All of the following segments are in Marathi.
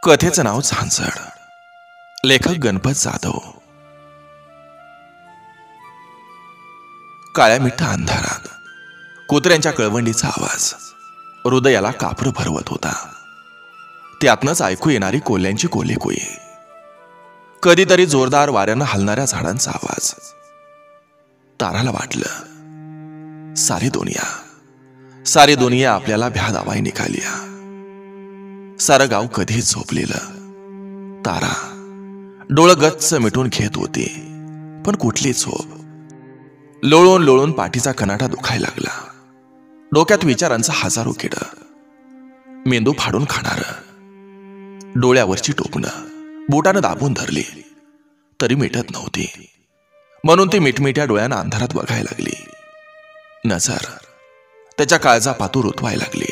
कथेचं नाव झांझड. लेखक गणपत जाधव. काळ्या मिठ्ठा अंधारात कुत्र्यांच्या कळवंडीचा आवाज हृदयाला कापर भरवत होता. त्यातनच ऐकू येणारी कोल्ह्यांची कोल्हेकोई, कधीतरी जोरदार वाऱ्यानं हलणाऱ्या झाडांचा आवाज. ताराला वाटलं सारी दुनिया आपल्याला भ्या दावाई निघालिया. सारं गाव कधीच झोपलेलं. तारा डोळं गच्च मिटून घेत होती, पण कुठली झोप. लोळून लोळून पाठीचा कनाटा दुखायला लागला. डोक्यात विचारांचं हजारो किडं, मेंदू फाडून खाणार. डोळ्यावरची टोपणं बोटानं दाबून धरली तरी मिटत नव्हती, म्हणून ती मिटमिट्या डोळ्यानं अंधारात बघायला लागली. नजर त्याच्या काळजा पातूर उतवायला लागली.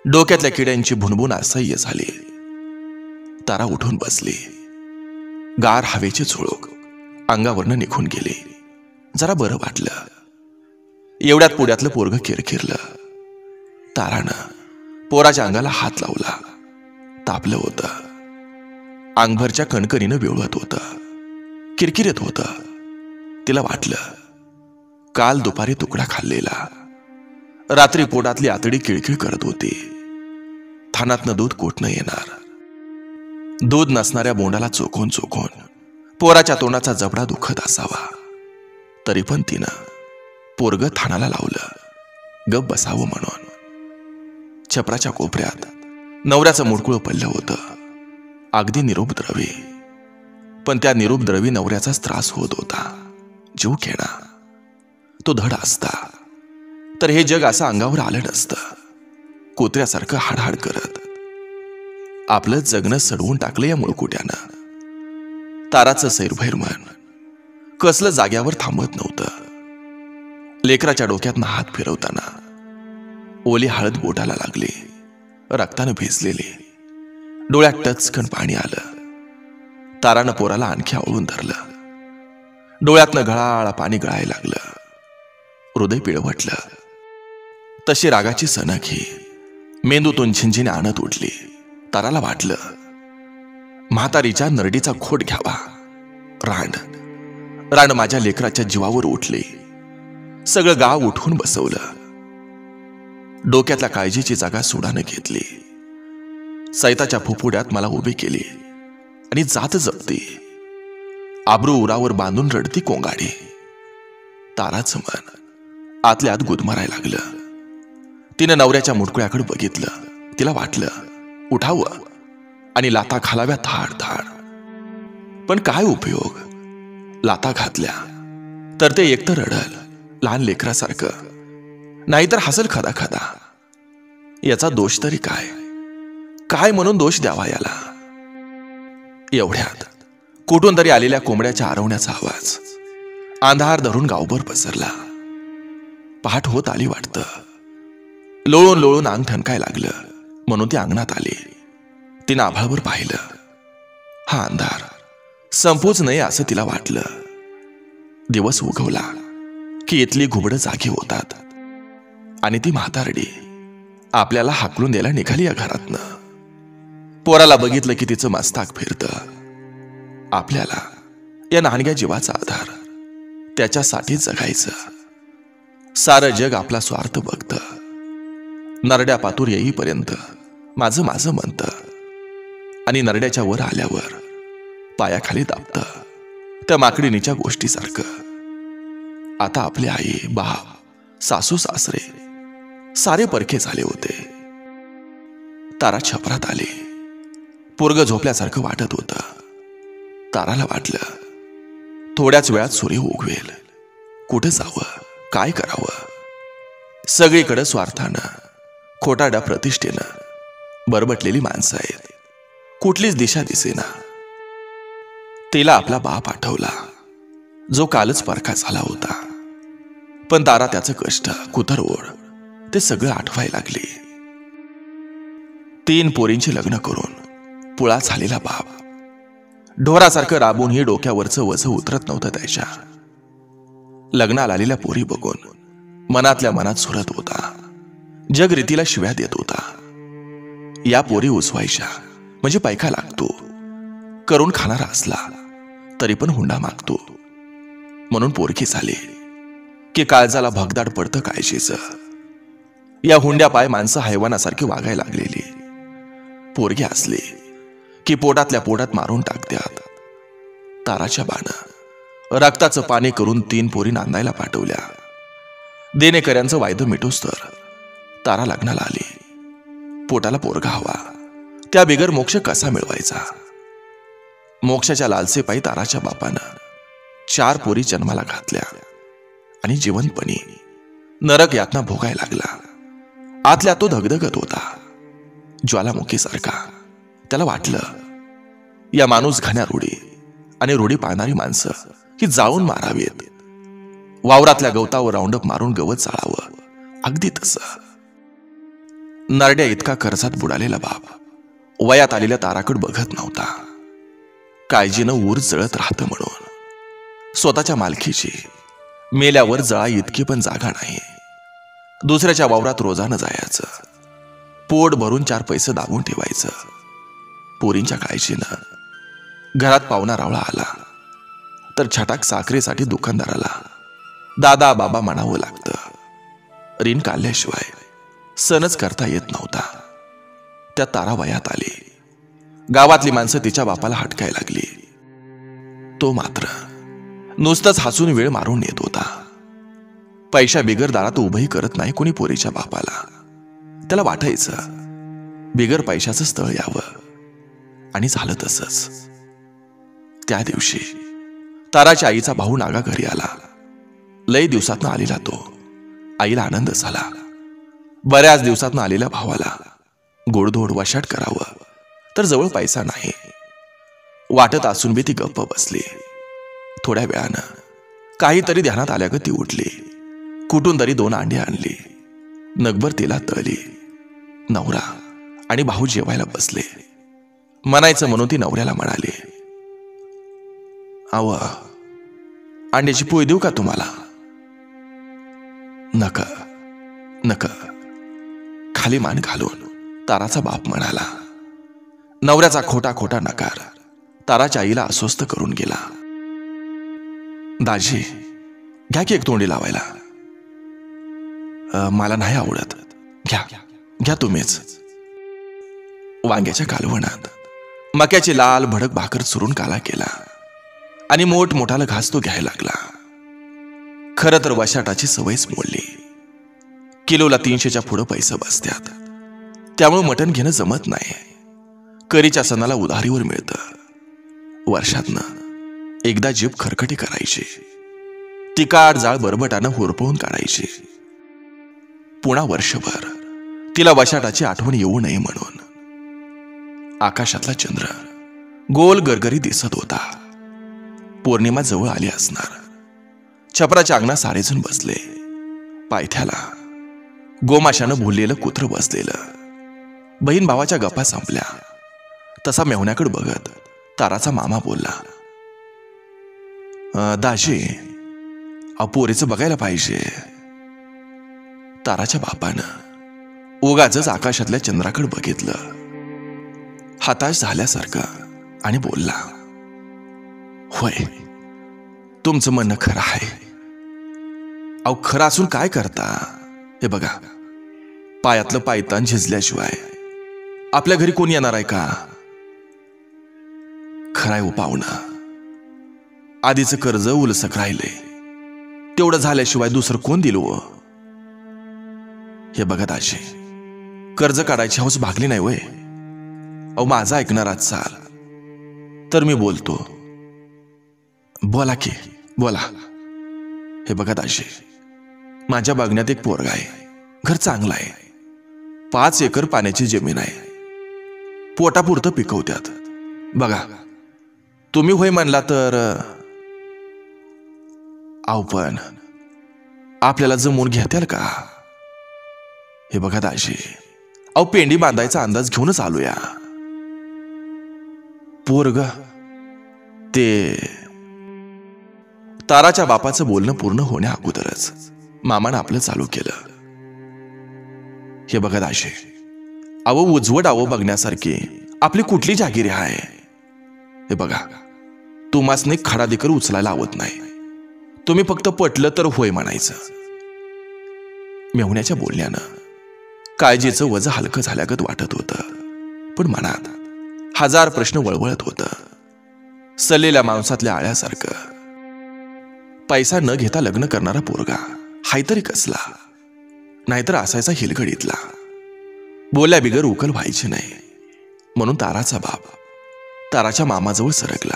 डोक्यातल्या किड्यांची भुणभुण असह्य झाली. तारा उठून बसली. गार हवेची झुळूक अंगावरनं निघून गेली. जरा बरं वाटलं. एवढ्यात पुढ्यातलं पोरग किरकिरलं. तारानं पोराच्या अंगाला हात लावला. तापलं होतं. अंगभरच्या कणकणीनं वेळवत होतं, किरकिरत होतं. तिला वाटलं काल दुपारी तुकडा खाल्लेला. रात्री पोटातली आतडी किळकिळ करत होती. थानातनं दूध कोटणं येणार. दूध नसणाऱ्या बोंडाला चोखून चोखून पोराच्या तोंडाचा जबडा दुखत असावा. तरी पण तिनं पोरग थानाला लावलं, गप बसावं म्हणून. छपराच्या कोपऱ्यात नवऱ्याचं मुडकुळ पडलं होतं, अगदी निरूप द्रवी. पण त्या निरूप द्रवी नवऱ्याचाच त्रास होत होता. जीव घेणा. तो धड असता तर हे जग असं अंगावर आलं नसतं. कुत्र्यासारखं हाडहाड करत आपलं जगणं सडवून टाकलं या मुळकुट्यानं. ताराचं सैरभैर मन कसलं जाग्यावर थांबत नव्हतं. लेकराच्या डोक्यातनं हात फिरवताना ओली हळद बोटाला लागली, रक्तानं भिजलेली. डोळ्यात टचकन पाणी आलं. तारानं पोराला आणखी आवळून धरलं. डोळ्यातनं घळाळ पाणी गळायला लागलं. हृदय पिळवटलं. तशी रागाची सनक ही मेंदूतून झिंझिने आणत उठली. ताराला वाटलं म्हातारीच्या नरडीचा खोट घ्यावा. रांड माझ्या लेकराच्या जीवावर उठली. सगळं गाव उठून बसवलं. डोक्यातल्या काळजीची जागा सुडानं घेतली. सैताच्या फुफुड्यात मला उभी केली आणि जात जपती. आबरू उरावर बांधून रडती कोंगाडी. ताराचं मन आतल्या आत गुदमरायला लागलं. तिनं नवऱ्याच्या मुडकुळ्याकडे बघितलं. तिला वाटलं उठावं आणि लाता घालाव्या थाड थाड. पण काय उपयोग. लाता घातल्या तर ते एकतर रडल लहान लेकरासारखं, नाहीतर हसल खदा खदा. याचा दोष तरी काय म्हणून दोष द्यावा याला. एवढ्यात कुठून तरी आलेल्या कोंबड्याच्या आरवण्याचा आवाज अंधार धरून गावभर पसरला. पहाट होत आली वाटतं. लोळून लोळून अंग ठणकाय लागलं, म्हणून ती अंगणात आली. तिनं आभाळावर पाहिलं. हा अंधार संपूच नये असं तिला वाटलं. दिवस उगवला की इथली घुबडं जागी होतात आणि ती म्हातारडी आपल्याला हाकलून द्यायला निघाली या घरातनं. पोराला बघितलं की तिचं मस्तक फिरतं. आपल्याला या नाहणग्या जीवाचा आधार त्याच्यासाठी जगायचं. सारं जग आपला स्वार्थ बघतं. नरड्या पातूर येईपर्यंत माझं म्हणतं आणि नरड्याच्या वर आल्यावर पायाखाली दाबतं त्या माकडिणीच्या गोष्टीसारखं. आता आपले आई बाप सासू सासरे सारे परखे झाले होते. तारा छपरात आली. पोरग झोपल्यासारखं वाटत होतं. ताराला वाटलं थोड्याच वेळात सूर्य उगवेल. कुठं जावं, काय करावं. सगळीकडे स्वार्थानं खोटाड्या प्रतिष्ठेनं बरबटलेली माणसं आहेत. कुठलीच दिशा दिसेना. तिला आपला बाप आठवला, जो कालच परखा झाला होता. पण तारा त्याचं कष्ट कुतरओढ ते सगळं आठवायला लागली. 3 पोरींची लग्न करून पुळा झालेला बाप ढोरासारखं राबूनही डोक्यावरचं वजं उतरत नव्हतं त्याच्या. लग्नाला आलेल्या पोरी बघून मनातल्या मनात सुरत होता. जग रीतीला शिव्या देत होता. या पोरी उसवायच्या म्हणजे पैका लागतो, करून खाणारा असला तरी पण हुंडा मागतो. म्हणून पोरकी झाली की काळजाला भगदाड पडतं काळजीचं. या हुंड्या पाय माणसं हैवानासारखी वागायला लागलेली. पोरगी असली की पोटातल्या पोटात मारून टाकत्यात. ताराच्या बानं रक्ताचं पाणी करून 3 पोरी नांदायला पाठवल्या. देणेकऱ्यांचं वायदं मिटूस तर तारा लग्नाला आली. पोटाला पोरगा हवा, त्या बिगर मोक्ष कसा मिळवायचा? मोक्षाच्या लालसेपायी ताराच्या बापानं 4 पोरी जन्माला घातल्या आणि जिवंतपणी नरक यातना भोगायला लागला. आतल्या तो धगधगत होता, ज्वालामुखीसारखा. त्याला वाटलं या माणूस घाण्या रूढी आणि रूढी पाळणारी माणसं ही जाऊन मारावीत. वावरातल्या गवतावर राऊंडअप मारून गवत चाळावं. अगदी तसं. नरड्या इतका कर्जात बुडालेला बाप वयात आलेल्या ताराकडे बघत नव्हता. काळजीनं ऊर जळत राहतं म्हणून. स्वतःच्या मालकीची मेल्यावर जळा इतकी पण जागा नाही. दुसऱ्याच्या वावरात रोजानं जायचं, पोट भरून 4 पैसे दाबून ठेवायचं. पोरींच्या काळजीनं घरात पाहुणा रावळा आला तर छटाक साखरेसाठी दुकानदाराला दादा बाबा म्हणावं लागतं. ऋण काढल्याशिवाय सणच करता येत नव्हता. त्या तारा वयात आली. गावातली माणसं तिच्या बापाला हटकायला लागली. तो मात्र नुसतंच हसून वेळ मारून येत होता. पैशा बिगर दारात उभंही करत नाही कोणी पोरीच्या बापाला. त्याला वाटायचं बिगर पैशाचं स्थळ यावं, आणि झालं तसंच. त्या दिवशी ताराच्या आईचा भाऊ नागा घरी आला. लय दिवसातनं आलेला तो. आईला आनंद झाला. बऱ्याच दिवसातनं आलेल्या भावाला गोडधोड वशाट करावं तर जवळ पैसा नाही. वाटत असून बी ती गप्प बसली. थोड्या वेळानं काहीतरी ध्यानात आल्यागत ती उठली. कुठून तरी 2 अंडी आणली. नगभर तिला तळली. नवरा आणि भाऊ जेवायला बसले. म्हणायचं म्हणून ती नवऱ्याला म्हणाली, आव अंड्याची पोळी देऊ का तुम्हाला? नका नका, खाली मान घालून ताराचा बाप म्हणाला. नवऱ्याचा खोटा खोटा नकार ताराच्या आईला अस्वस्थ करून गेला. दाजी घ्या की एक तोंडी लावायला. मला नाही आवडत. घ्या घ्या तुम्हीच. वांग्याच्या कालवणात मक्याची लाल भडक भाकर चुरून काला केला आणि मोठमोठाला घास तो घ्यायला लागला. खरं तर वशाटाची सवयच मोडली. किलोला 300च्या पुढं पैसे बसत्यात. त्यामुळे मटण घेणं जमत नाही. करीच्या सणाला उधारीवर मिळतं. वर्षातनं एकदा जीभ खरकटी करायची. तिकाट जाळ बरबटानं हुरपळून काढायची. पुन्हा वर्षभर तिला वशाटाची आठवण येऊ नये म्हणून. आकाशातला चंद्र गोल गरगरी दिसत होता. पौर्णिमा जवळ आली असणार. छपराच्या अंगणात सारेजण बसले. पायथ्याला गोमाशानं भुललेलं कुत्र बसलेलं. बहीण भावाच्या गप्पा संपल्या तसा मेहुण्याकडे बघत ताराचा मामा बोलला, दाजी पोरीचं बघायला पाहिजे. ताराच्या बापानं उगाचच आकाशातल्या चंद्राकडे बघितलं, हताश झाल्यासारखं, आणि बोलला, होय तुमचं म्हणणं खरं आहे. अहो खरं असून काय करता? हे बघा, पायातलं पायतान झिजल्याशिवाय आपल्या घरी कोण येणार आहे का? खराय हो पाहुणा, आधीचं कर्ज उलसक राहिले. तेवढं झाल्याशिवाय दुसरं कोण दिलं हो? हे बघा दाजी, कर्ज काढायची हौस भागली नाही वय. अहो माझा ऐकणारा चाल तर मी बोलतो. बोला की बोला. हे बघा दाजी, माझ्या बघण्यात एक पोरगा आहे. घर चांगलं आहे. 5 एकर पाण्याची जमीन आहे. पोटापुरतं पिकवत्यात. बघा तुम्ही होय म्हणला तर. आव पण आपल्याला जमून घेत्याल का? हे बघा दाजी, अहो पेंडी बांधायचा अंदाज घेऊनच आलोया. पोरग ते. ताराच्या बापाचं बोलणं पूर्ण होण्या अगोदरच मामानं आपलं चालू केलं. हे बघा दाजी, अहो उजवट अहो बघण्यासारखी आपली कुठली जागिरी आहे? हे बघा, तुम्हासने खडा देखील उचलायला आवत नाही. तुम्ही फक्त पटलं तर होय म्हणायचं. मेहुण्याच्या बोलण्यानं काळजीचं वजन हलकं झाल्यागत वाटत होतं, पण मनात हजार प्रश्न वळवळत होतं. सल्लेल्या मांसातल्या आळ्यासारखं. पैसा न घेता लग्न करणारा पोरगा हाय तरी कसला, नाहीतर असायचा हिलगडीतला. बोलल्या बिगर उकल व्हायची नाही म्हणून ताराचा बाप ताराच्या मामाजवळ सरकला.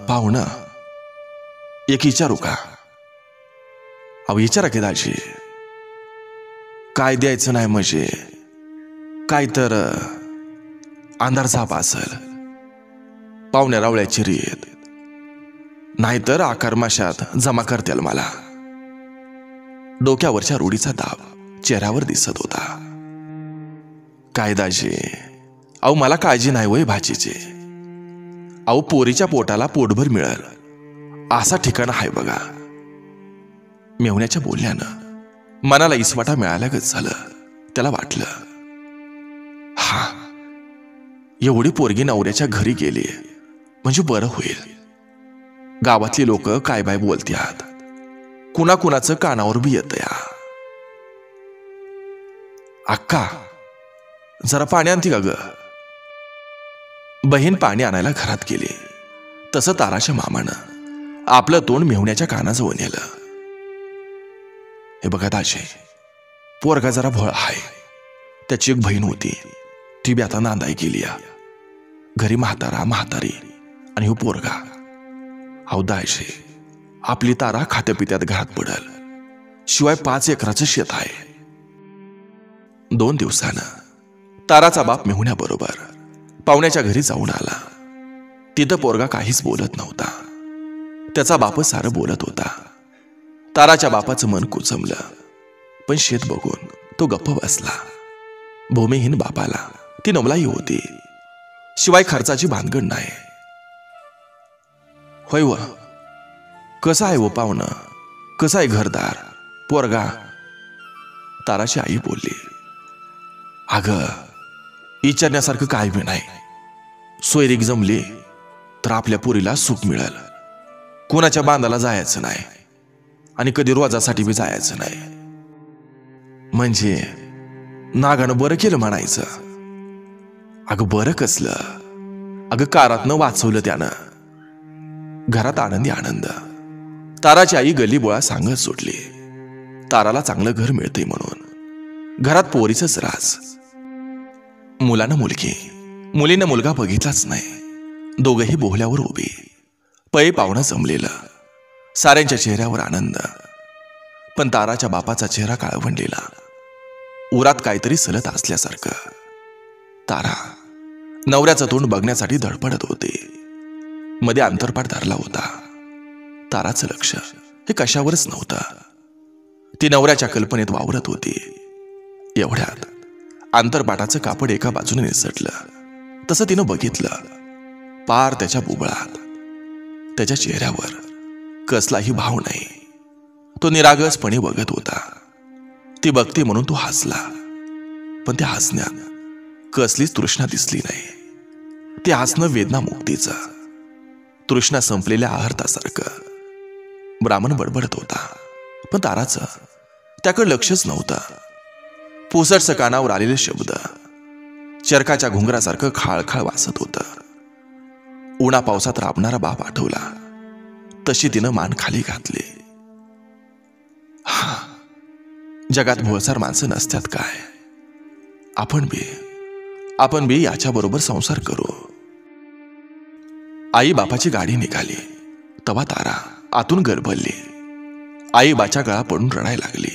पाहुणा, एक विचारू का? अहो विचारा की दाजी. काय द्यायचं नाही म्हणजे काय तर अंधार झाप असल, पाहुण्या रावळ्याची रीत, नाहीतर आकारमाशात जमा करतील मला. डोक्यावरच्या रूढीचा दाब चेहऱ्यावर दिसत होता. काय दाजी, अहो मला काळजी नाही वय भाजीची. अहो पोरीच्या पोटाला पोटभर मिळेल असा ठिकाण आहे बघा. मेहुण्याच्या बोलण्यानं मनाला इसवाटा मिळाल्यागत झालं. त्याला वाटलं, हा, एवढी पोरगी नवऱ्याच्या घरी गेली म्हणजे बरं होईल. गावातली लोक काय बाय बोलतात, कुणाकुणाचं कानावर बी येतं या. अक्का, जरा पाणी आणती का ग? बहीण पाणी आणायला घरात गेली तसं ताराच्या मामानं आपलं तोंड मेहुण्याच्या कानाजवळ नेलं. हे बघा दाजी, पोरगा जरा भोळा आहे. त्याची एक बहीण होती, ती बी आता नांदाई गेली. घरी म्हातारी आणि हो पोरगा. अहो दाजी, आपली तारा खात्यापित्यात घरात पडल, शिवाय 5 एकराचं शेत आहे. 2 दिवसानं ताराचा बाप मेहुण्याबरोबर पाहुण्याच्या घरी जाऊन आला. तिथं पोरगा काहीच बोलत नव्हता. त्याचा बापच सारं बोलत होता. ताराच्या बापाचं मन कुचमलं, पण शेत बघून तो गप्प बसला. भूमिहीन बापाला ती नवलाई होती, शिवाय खर्चाची भानगड नाही. होय व, कसं आहे व पाहुणं, कसं आहे घरदार, पोरगा? ताराची आई बोलली. अगं, विचारण्यासारखं काय बी नाही. सोयरीक जमली तर आपल्या पुरीला सुख मिळेल. कोणाच्या बांधाला जायचं नाही आणि कधी रोजासाठी बी जायचं नाही. म्हणजे नागानं बरं केलं म्हणायचं. अगं बरं कसलं, अगं कारातनं वाचवलं त्यानं. घरात आनंदी आनंद. ताराची आई गली बोळा सांगत सुटली. ताराला चांगलं घर मिळतंय म्हणून. घरात पोरीचंच राज. मुलानं मुलगी, मुलीनं मुलगा बघितलाच नाही. दोघंही बोहल्यावर उभी. पै पाहुणं जमलेलं. साऱ्यांच्या चेहऱ्यावर आनंद, पण ताराच्या बापाचा चेहरा काळवंडलेला. उरात काहीतरी सलत असल्यासारखं. तारा नवऱ्याचं तोंड बघण्यासाठी धडपडत होती. मध्ये अंतरपाठ धरला होता. ताराचं लक्ष हे कशावरच नव्हतं. ती नवऱ्याच्या कल्पनेत वावरत होती. एवढ्यात अंतरपाठाचं कापड एका बाजूने निसटलं. तसं तिनं बघितलं. पार त्याच्या बुबळात, त्याच्या चेहऱ्यावर कसलाही भाव नाही. तो निरागसपणे बघत होता. ती बघते म्हणून तो हसला, पण त्या हसण्यात कसलीच तृष्णा दिसली नाही. ते हसणं वेदना मुक्तीचं, तृष्णा संपलेल्या आहारतासारखं. ब्राह्मण बडबडत होता, पण ताराचं त्याकडे लक्षच नव्हतं. पुसटसं कानावर आलेले शब्द चरकाच्या घुंगरासारखं खाळखाळ वासत होतं. उन्हा पावसात राबणारा बाप आठवला तशी तिनं मान खाली घातली. हा, जगात भोळसार माणसं नसतात काय? आपण बी याच्या बरोबर संसार करू. आई बापाची गाडी निघाली तवा तारा आतून गलबलली. आई बाच्या गळा पडून रडायला लागली.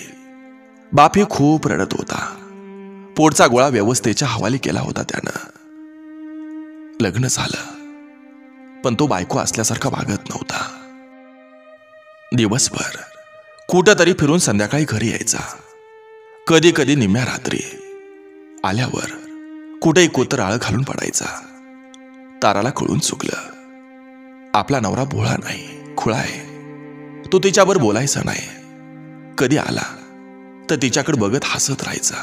बाप हे खूप रडत होता. पोटचा गोळा व्यवस्थेच्या हवाली केला होता त्यानं. लग्न झालं, पण तो बायको असल्यासारखा वागत नव्हता. दिवसभर कुठंतरी फिरून संध्याकाळी घरी यायचा. कधी कधी निम्म्या रात्री आल्यावर कुठेही कोतर आळ घालून पडायचा. ताराला कळून चुकलं. आपला नवरा भोळा नाही, खुळा आहे. तो तिच्यावर बोलायचा नाही. कधी आला तर तिच्याकडे बघत हसत राहायचा.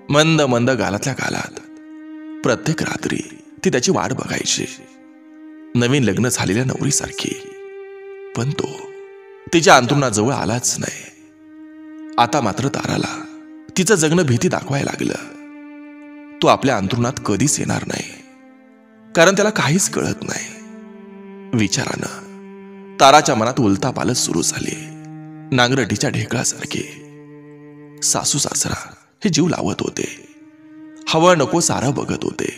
मंद मंद गालातल्या गालात प्रत्येक रात्री ती त्याची वाट बघायची, नवीन लग्न झालेल्या नवरीसारखी. पण तो तिच्या अंतरुणाजवळ आलाच नाही. आता मात्र ताराला तिचं जगणं भीती दाखवायला लागलं. तो आपल्या अंतरुणात कधीच येणार नाही, कारण त्याला काहीच कळत नाही. विचारानं ताराच्या मनात उलथापालथ सुरू झाली, नांगरटीच्या ढेकळासारखी. सासू सासरा हे जीव लावत होते, हवं नको सारं बघत होते,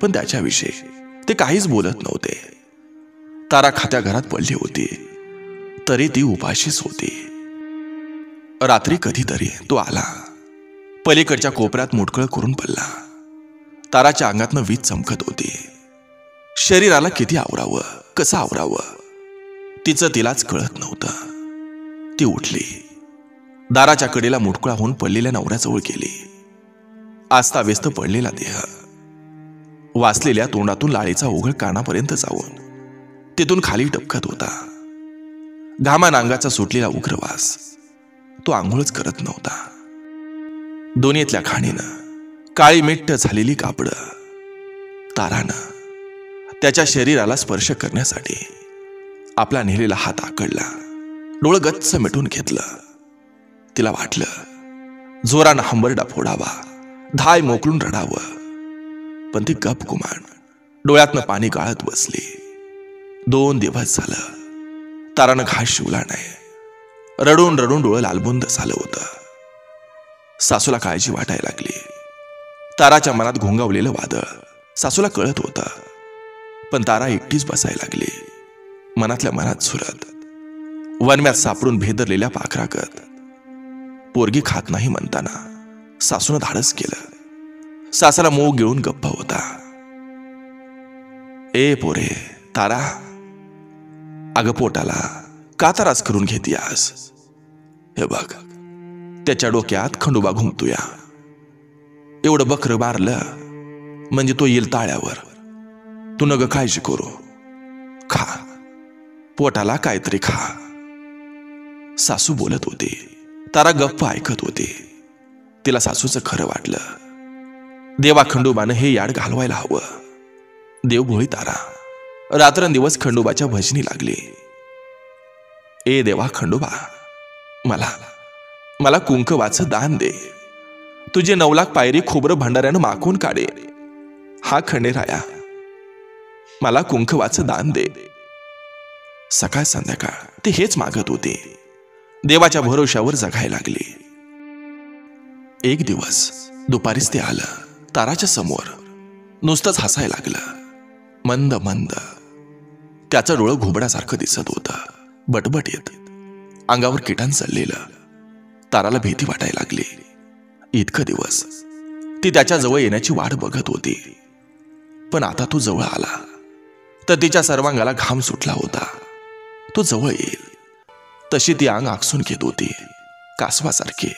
पण त्याच्याविषयी ते काहीच बोलत नव्हते. तारा खात्या घरात पडली होती, तरी ती उपाशीच होती. रात्री कधीतरी तो आला. पलीकडच्या कोपऱ्यात मुटकळ करून पडला. ताराच्या अंगातनं वीज चमकत होती. शरीराला किती आवरावं, कसं आवरावं, तिचं तिलाच कळत नव्हतं. ती उठली, दाराच्या कडेला मुटकुळा होऊन पडलेल्या नवऱ्याजवळ गेली. आस्ताव्यस्त पडलेला देह, वाचलेल्या तोंडातून लाळेचा ओघळ कानापर्यंत जाऊन तिथून खाली टपकत होता. घामान अंगाचा सुटलेला उग्रवास. तो आंघोळच करत नव्हता. दोन्हीतल्या खाणीनं काळी मिट्ट झालेली कापडं. तारानं त्याच्या शरीराला स्पर्श करण्यासाठी आपला नेलेला हात आकडला, डोळं गच्च मिटून घेतलं. तिला वाटलं जोरानं हंबरडा फोडावा, धाय मोकळून रडावं, पण ती गप गुमान डोळ्यातनं पाणी गाळत बसली. 2 दिवस झालं तारानं घास शिवला नाही. रडून रडून डोळं लालबुंद झालं होतं. सासूला काळजी वाटायला लागली. ताराच्या मनात घोंगावलेलं वादळ सासूला कळत होतं, पण तारा एकटीच बसायला लागली, मनातल्या मनात झुरत. वनम्यात सापडून भेदरलेल्या पाखरागत. पोरगी खात नाही म्हणताना सासूनं धाडस केलं. सासरा मोग गिळून गप्प होता. ए पोरे तारा, अगं पोटाला का त्रास करून घेतीयास? हे बघ, त्याच्या डोक्यात खंडोबा घुमतोया. एवढं बकरं मारलं म्हणजे तो येईल ताळ्यावर. तू नग काळजी करू, खा, पोटाला काहीतरी खा. सासू बोलत होती, तारा गप्प ऐकत होती. तिला सासूचं खरं वाटलं. देवा खंडोबानं हे याड घालवायला हवं. देवभोळी तारा रात्रंदिवस खंडोबाच्या भजनी लागली. ए देवा खंडोबा, मला कुंकवाचं दान दे. तुझे 9 लाख पायरी खोबरं भंडाऱ्यानं माखून काढे. हा खंडेराया, मला कुंकवाचं दान दे. सकाळ संध्याकाळ ते हेच मागत होते. देवाच्या भरोशावर जगायला लागली. एक दिवस दुपारीच ते आलं ताराच्या समोर. नुसतंच हसायला लागलं, मंद मंद. त्याचं डोळं घोबड्यासारखं दिसत होतं, बटबटीत. अंगावर किटाण चढलेलं. ताराला भीती वाटायला लागली. इतकं दिवस ती त्याच्या जवळ येण्याची वाट बघत होती, पण आता तो जवळ आला तर तिच्या सर्वांगाला घाम सुटला होता. तो जवळ येईल तशी ती अंग आकसून घेत होती, कासवासारखी.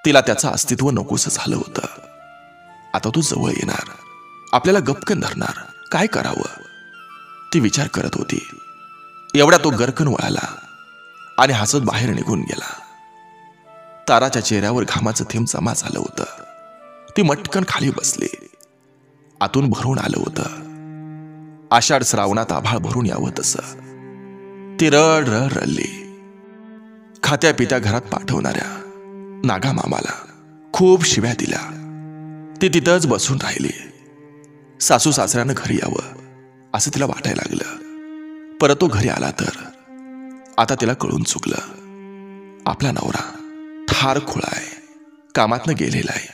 तिला त्याचं अस्तित्व नकोसं झालं होतं. आता तो जवळ येणार, आपल्याला गपकन धरणार. काय करावं ती विचार करत होती. एवढा तो गरकन वळाला आणि हसत बाहेर निघून गेला. ताराच्या चेहऱ्यावर घामाचं थेंब जमा झालं होतं. ती मटकन खाली बसली. आतून भरून आलं होतं. आषाढ श्रावणात आभाळ भरून यावं तसं. ती रड रड रडली. खात्या पित्या घरात पाठवणाऱ्या नागा मामाला खूप शिव्या दिल्या. ती तिथंच बसून राहिली. सासू सासऱ्यानं घरी यावं असं तिला वाटायला लागलं. परत तो घरी आला तर आता तिला कळून चुकलं. आपला नवरा ठार खुळाय, कामातनं गेलेला आहे.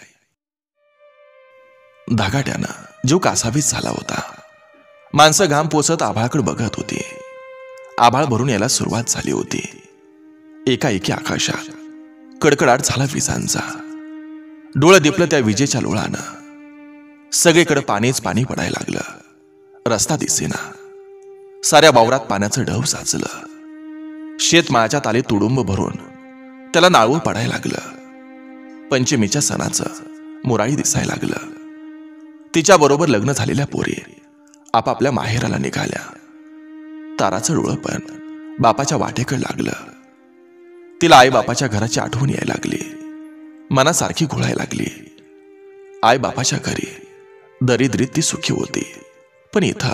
धागाट्यानं जीव कासावीस झाला होता. माणसं घाम पोचत आभाळाकडे बघत होती. आभाळ भरून यायला सुरुवात झाली होती. एकाएकी आकाशात कडकडाट झाला विजांचा. डोळं दिपलं त्या विजेच्या लोळानं. सगळीकडे पाणीच पाणी पडायला लागलं. रस्ता दिसेना. साऱ्या वावरात पाण्याचं ढव साचलं. शेतमाळाच्या ताली तुडुंब भरून त्याला नाळवं पडायला लागलं. पंचमीच्या सणाचं मुराळी दिसायला लागलं. तिच्याबरोबर लग्न झालेल्या पोरी आपापल्या माहेराला निघाल्या. ताराचं डोळं पण बापाच्या वाटेकडे लागलं. तिला आई बापाच्या घराची आठवण यायला लागली. मनासारखी घोळायला लागली. आई बापाच्या घरी दरिद्रीत ती सुखी होती. पण इथं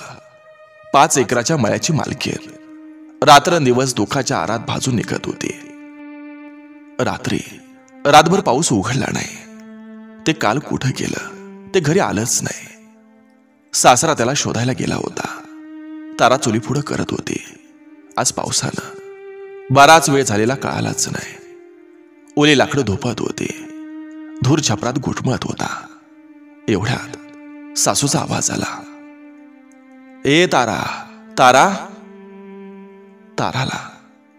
5 एकराच्या मळ्याची मालकीण रात्रंदिवस दुःखाच्या आरात भाजून निघत होती. रातभर पाऊस उघडला नाही. ते काल कुठं गेलं ते घरी आलंच नाही. सासरा त्याला शोधायला गेला होता. तारा चुली पुढं करत होती. आज पावसानं बराच वेळ झालेला कळालाच नाही. ओली लाकडं धोपत होती. धूर छपरात घुटमळत होता. एवढ्यात सासूचा आवाज आला. ए तारा, तारा. ताराला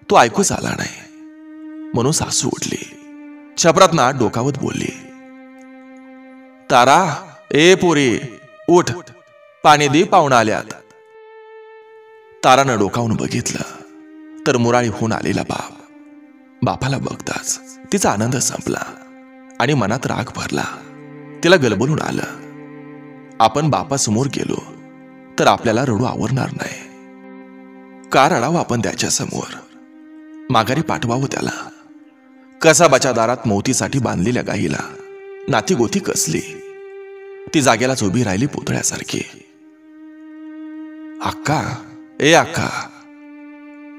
तो ऐकूच आला नाही. म्हणून सासू उठली. छपरात ना डोकावत बोलली, तारा, ए पोरी, उठ, पाणी दे, पाहुणं आल्यात. तारानं डोकावून बघितलं तर मुराळी होऊन आलेला बापाला बघताच तिचा आनंद संपला आणि मनात राग भरला. तिला गलबलून आलं, आपण बापासमोर गेलो तर आपल्याला रडू आवरणार नाही. का रडावं आपण त्याच्या समोर? माघारी पाठवावं त्याला. कसाबाच्या दारात मोतीसाठी बांधलेल्या गाईला नाती गोती कसली. ती जागेलाच उभी राहिली पुतळ्यासारखी. अक्का, ए अक्का.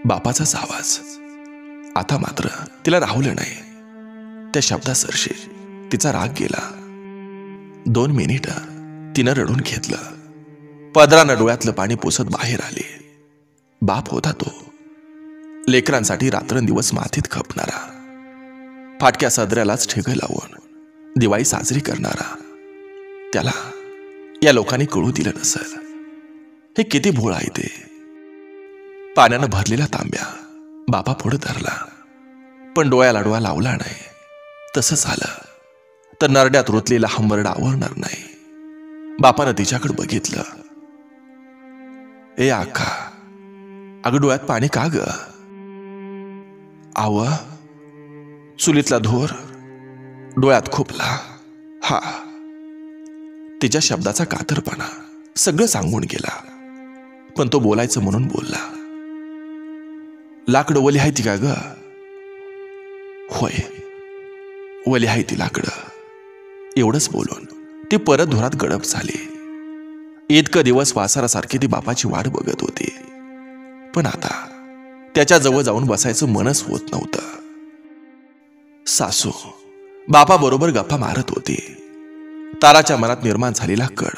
बापाचाच आवाज. आता मात्र तिला राहुलं नाही. त्या शब्दासरशी तिचा राग गेला. 2 मिनिटं तिनं रडून घेतलं. पदरानं डोळ्यातलं पाणी पुसत बाहेर आली. बाप होता तो, लेकरांसाठी रात्रंदिवस मातीत खपणारा, फाटक्या सदऱ्यालाच ठेगं लावून दिवाळी साजरी करणारा. त्याला या लोकांनी कळू दिलं नसेल. हे किती भोळ आहे ते. पाण्यानं भरलेला तांब्या बापा पुढे धरला, पण डोळ्याला डोळा लावला नाही. तसं झालं तर नरड्यात रुतलेला हंबरडा आवरणार नाही. बापानं तिच्याकडे बघितलं. ए आका, अगं डोळ्यात पाणी का ग? आव, चुलीतला धूर डोळ्यात खुपला. हा. तिच्या शब्दाचा कातरपणा सगळं सांगून गेला. पण तो बोलायचं म्हणून बोलला. लाकडं वली आहे ती का ग? होय, वली आहे ती लाकडं. एवढंच बोलून ती परत धुरात गडप झाली. इतकं दिवस वासारासारखी ती बापाची वाट बघत होती. पण आता त्याच्या जवळ जाऊन बसायचं मनच होत नव्हतं. सासू बापाबरोबर गप्पा मारत होती. ताराच्या मनात निर्माण झालेला कड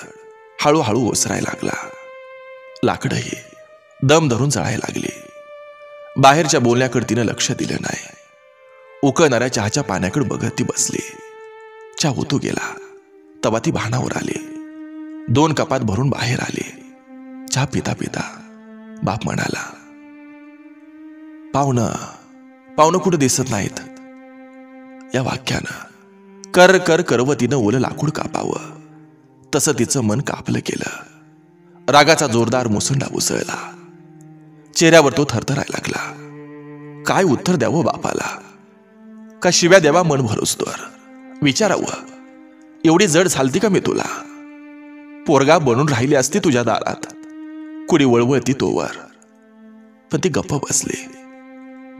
हळूहळू ओसरायला लागला. लाकडंही दम धरून जळायला लागली. बाहेरच्या बोलण्याकडे तिनं लक्ष दिलं नाही. उकळणाऱ्या चहाच्या पाण्याकडे बघत ती बसली. चहा होतो गेला तवा ती भानावर आली. 2 कपात भरून बाहेर आली. चहा पिता पिता बाप म्हणाला, पाहुणं कुठं दिसत नाहीत. या वाक्यानं कर कर करवतीनं ओलं लाकूड कापावं तसं तिचं मन कापलं गेलं. रागाचा जोरदार मुसंडा उसळला. चेहऱ्यावर तो थरथरायला लागला. काय उत्तर द्यावं बापाला? का शिव्या द्यावा मन भरूस्तोवर? विचारावं, एवढी जड झालती का मी तुला? पोरगा बनून राहिली असती तुझ्या दारात, कुडी वळवळती तोवर. पण ती गप्प बसली.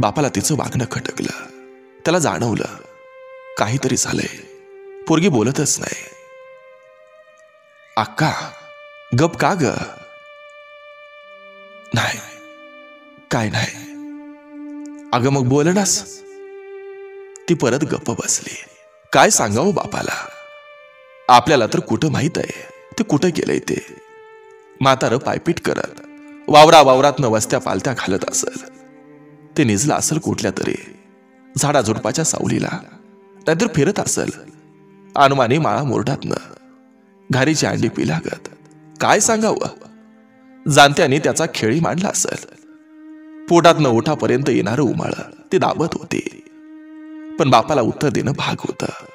बापाला तिचं वागणं खटकलं. त्याला जाणवलं काहीतरी झालंय. पोरगी बोलतच नाही. अक्का, गप का ग? नाही, काय नाही. अगं मग बोलणास? ती परत गप्प बसली. काय सांगावं बापाला? आपल्याला तर कुठं माहित आहे ते कुठं गेलंय ते. म्हातारं पायपीट करत वावरातनं वस्त्या पालत्या घालत असेल. ते निजलं असेल कुठल्या तरी झाडाझुडपाच्या सावलीला, नाहीतर फिरत असेल अनुमानी माळा मोरडातनं घारीची अंडी पिलागत. काय सांगावं? जाणत्याने त्याचा खेळी मांडला असेल. पोटातनं ओठापर्यंत येणारं उमाळ ते दाबत होते. पण बापाला उत्तर देणं भाग होतं.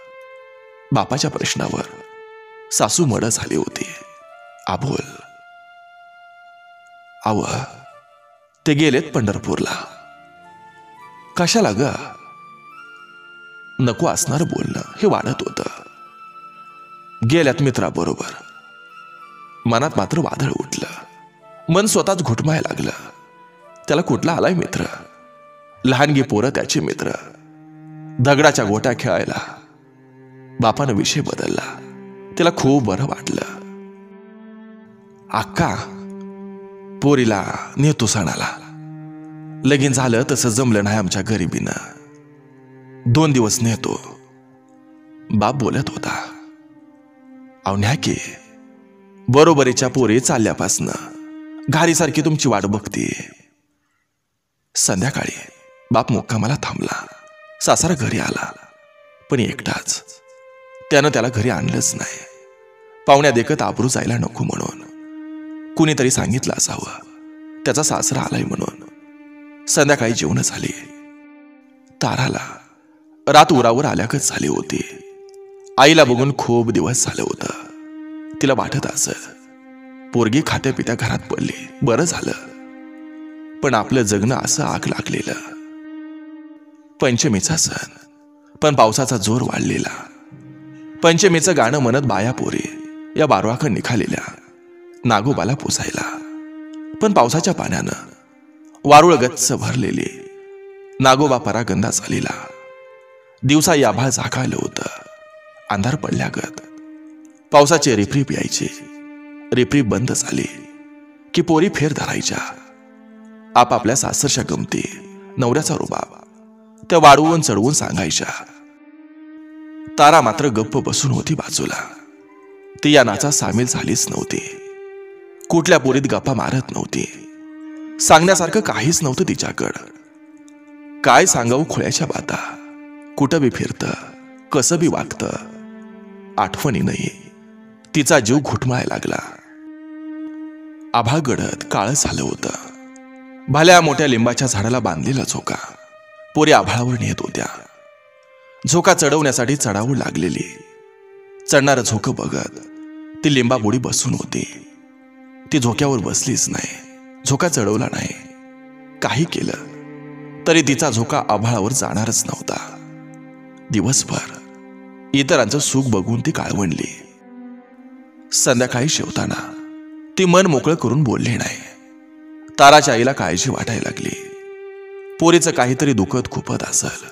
बापाच्या प्रश्नावर सासू मड झाली होती. आबोल. आव, ते गेलेत पंढरपूरला. कशाला ग? नको असणार बोलणं हे वाढत होतं. गेल्यात मित्राबरोबर. मनात मात्र वादळ उठलं. मन स्वतःच घुटमायला लागलं. त्याला कुठला आलाय मित्र? लहानगी पोरं त्याचे मित्र. दगडाच्या गोट्या खेळायला. बापानं विषय बदलला. त्याला खूप बरं वाटलं. अक्का, पोरीला नेतो सणाला. लगीन झालं तसं जमलं नाही आमच्या गरिबीनं. 2 दिवस नेतो. बाप बोलत होता. अहो न्या की, बरोबरीच्या पोरी चालल्यापासनं घारीसारखी तुमची वाट बघते. संध्याकाळी बाप मुक्कामाला थांबला. सासरा घरी आला, पण एकटाच. त्यानं त्याला घरी आणलंच नाही. पाहुण्या देखत आबरू जायला नको म्हणून. कुणीतरी सांगितलं असावं त्याचा सासरा आलाय म्हणून. संध्याकाळी जेवण झाली. ताराला रात उरावर आल्यागत झाली होती. आईला बघून खूप दिवस झालं होतं. तिला वाटत असं, पोरगी खात्या पित्या घरात पडली, बरं झालं. पण आपलं जगणं असं आग लागलेलं. पंचमीचा सण, पण पावसाचा जोर वाढलेला. पंचमीचं गाणं म्हणत बाया पोरी या बारवाकडे निघालेल्या नागोबाला पोसायला. पण पावसाच्या पाण्यानं वारुळ गच्च भरलेली. नागोबा परागंदा झालेला. दिवसा आभाळ झाकाळलं होतं. अंधार पडल्यागत पावसाचे रिपरिप यायचे. रिपरिप बंद झाली की पोरी फेर धरायच्या. आपापल्या सासरच्या गमती, नवऱ्याचा रुबाब त्या वाढवून चढवून सांगायच्या. तारा मात्र गप्प बसून होती बाजूला. ती या नाचात सामील झालीच नव्हती. कुठल्या पोरीत गप्पा मारत नव्हती. सांगण्यासारखं काहीच नव्हतं तिच्याकडं. काय सांगावं खुळ्याच्या बाता. कुठं बी फिरतं, कसं बी वागतं. आठवणी नाही. तिचा जीव घुटमळायला लागला. आभाळ गडद काळं झालं होतं. भल्या मोठ्या लिंबाच्या झाडाला बांधलेला झोका पोरी आभाळावर नेत होत्या. झोका चढवण्यासाठी चढावू लागलेली. चढणारं झोकं बघत ती लिंबाबुडी बसून होती. ती झोक्यावर बसलीच नाही. झोका चढवला नाही. काही केलं तरी तिचा झोका आभाळावर जाणारच नव्हता. दिवसभर इतरांचं सुख बघून ती काळवंडली. संध्याकाळी शेवताना ती मन मोकळं करून बोलली नाही. ताराच्या आईला काळजी वाटायला लागली. पोरीचं काहीतरी दुखत खुपत असल.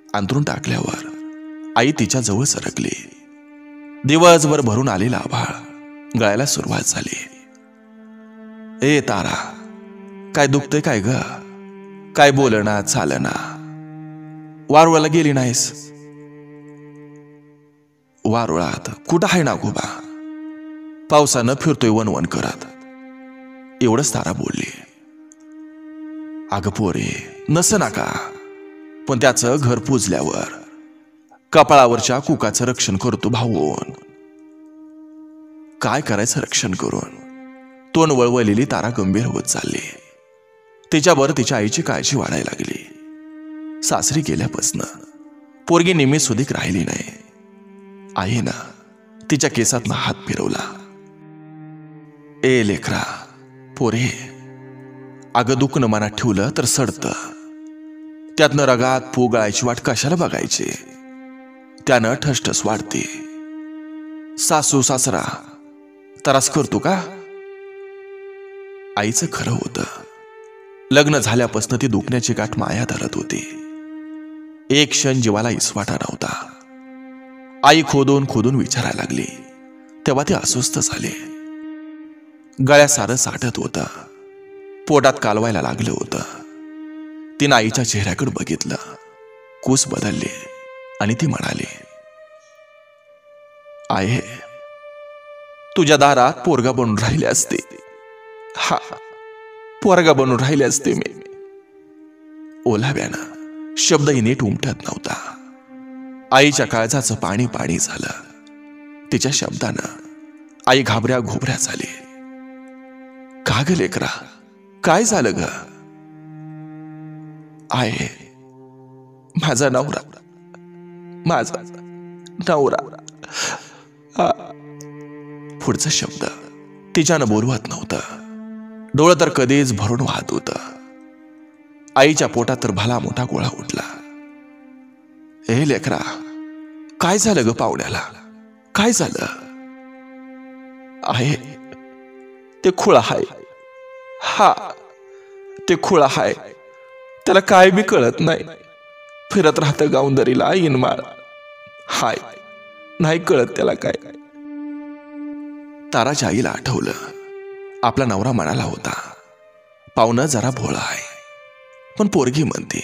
अंथरूण टाकल्यावर आई तिच्या जवळ सरकली. दिवसभर भरून आलेला आभाळ गळायला सुरुवात झाली. ए तारा, काय दुखतंय काय ग? काय बोलना चालना? वारुळाला गेली नाहीस? वारुळात कुठं आहे नागोबा? पावसानं फिरतोय वनवन करत. एवढंच तारा बोलली. अगं पोरे, नसं नाका, पण त्याचं घर पुजल्यावर कपाळावरच्या कुकाचं रक्षण करतो भाऊन. काय करायचं रक्षण करून? तोंड वळवलेली तारा गंभीर होत चालली. तिच्यावर तिच्या आईची काळजी वाढायला लागली. सासरी गेल्यापासनं पोरगी निम्मी सुधीक राहिली नाही. आईनं तिच्या केसातनं हात फिरवला. ए लेकरा, पोरे, अगं दुखणं मनात ठेवलं तर सडतं. त्यातनं रगात फू गळायची वाट कशाला बघायची? त्यानं ठसठस वाढते. सासू सासरा त्रास करतो का? आईचं खरं होतं. लग्न झाल्यापासून ती दुखण्याची गाठ माया धरत होती. एक क्षण जीवाला इसवाटा नव्हता. आई खोदून खोदून विचारायला लागली तेव्हा ती अस्वस्थ झाली. गळ्या सारं साठत होतं. पोटात कालवायला लागलं होतं. तिनं आईच्या चेहऱ्याकडे बघितलं. कूस बदलली आणि ती म्हणाली, आहे तुझ्या दारात पोरगा बनून राहिले असते. हा, पोरगा बनून राहिले असते मी. ओलाव्यानं शब्दही नीट उमटत नव्हता. आईच्या काळजाचं पाणी पाणी झालं. तिच्या शब्दानं आई घाबऱ्या घोबऱ्या झाली. का ग लेकरा, काय झालं ग? आहे माझा नवरा, माझा नवरा. पुढचा शब्द तिच्यानं बोलवत नव्हतं. डोळं तर कधीच भरून वाहत होतं. आईच्या पोटात तर भला मोठा गोळा उठला. ए लेकरा, काय झालं ग पाहुण्याला? काय झालं? आहे ते खुळा हाय. हा, ते खुळा हाय. त्याला काय बी कळत नाही. फिरत राहतं गावंदरीला इनमाळ. हाय, नाही कळत त्याला काय. ताराच्या आईला आठवलं आपला नवरा म्हणाला होता, पाहुणं जरा भोळा आहे, पण पोरगी म्हणते.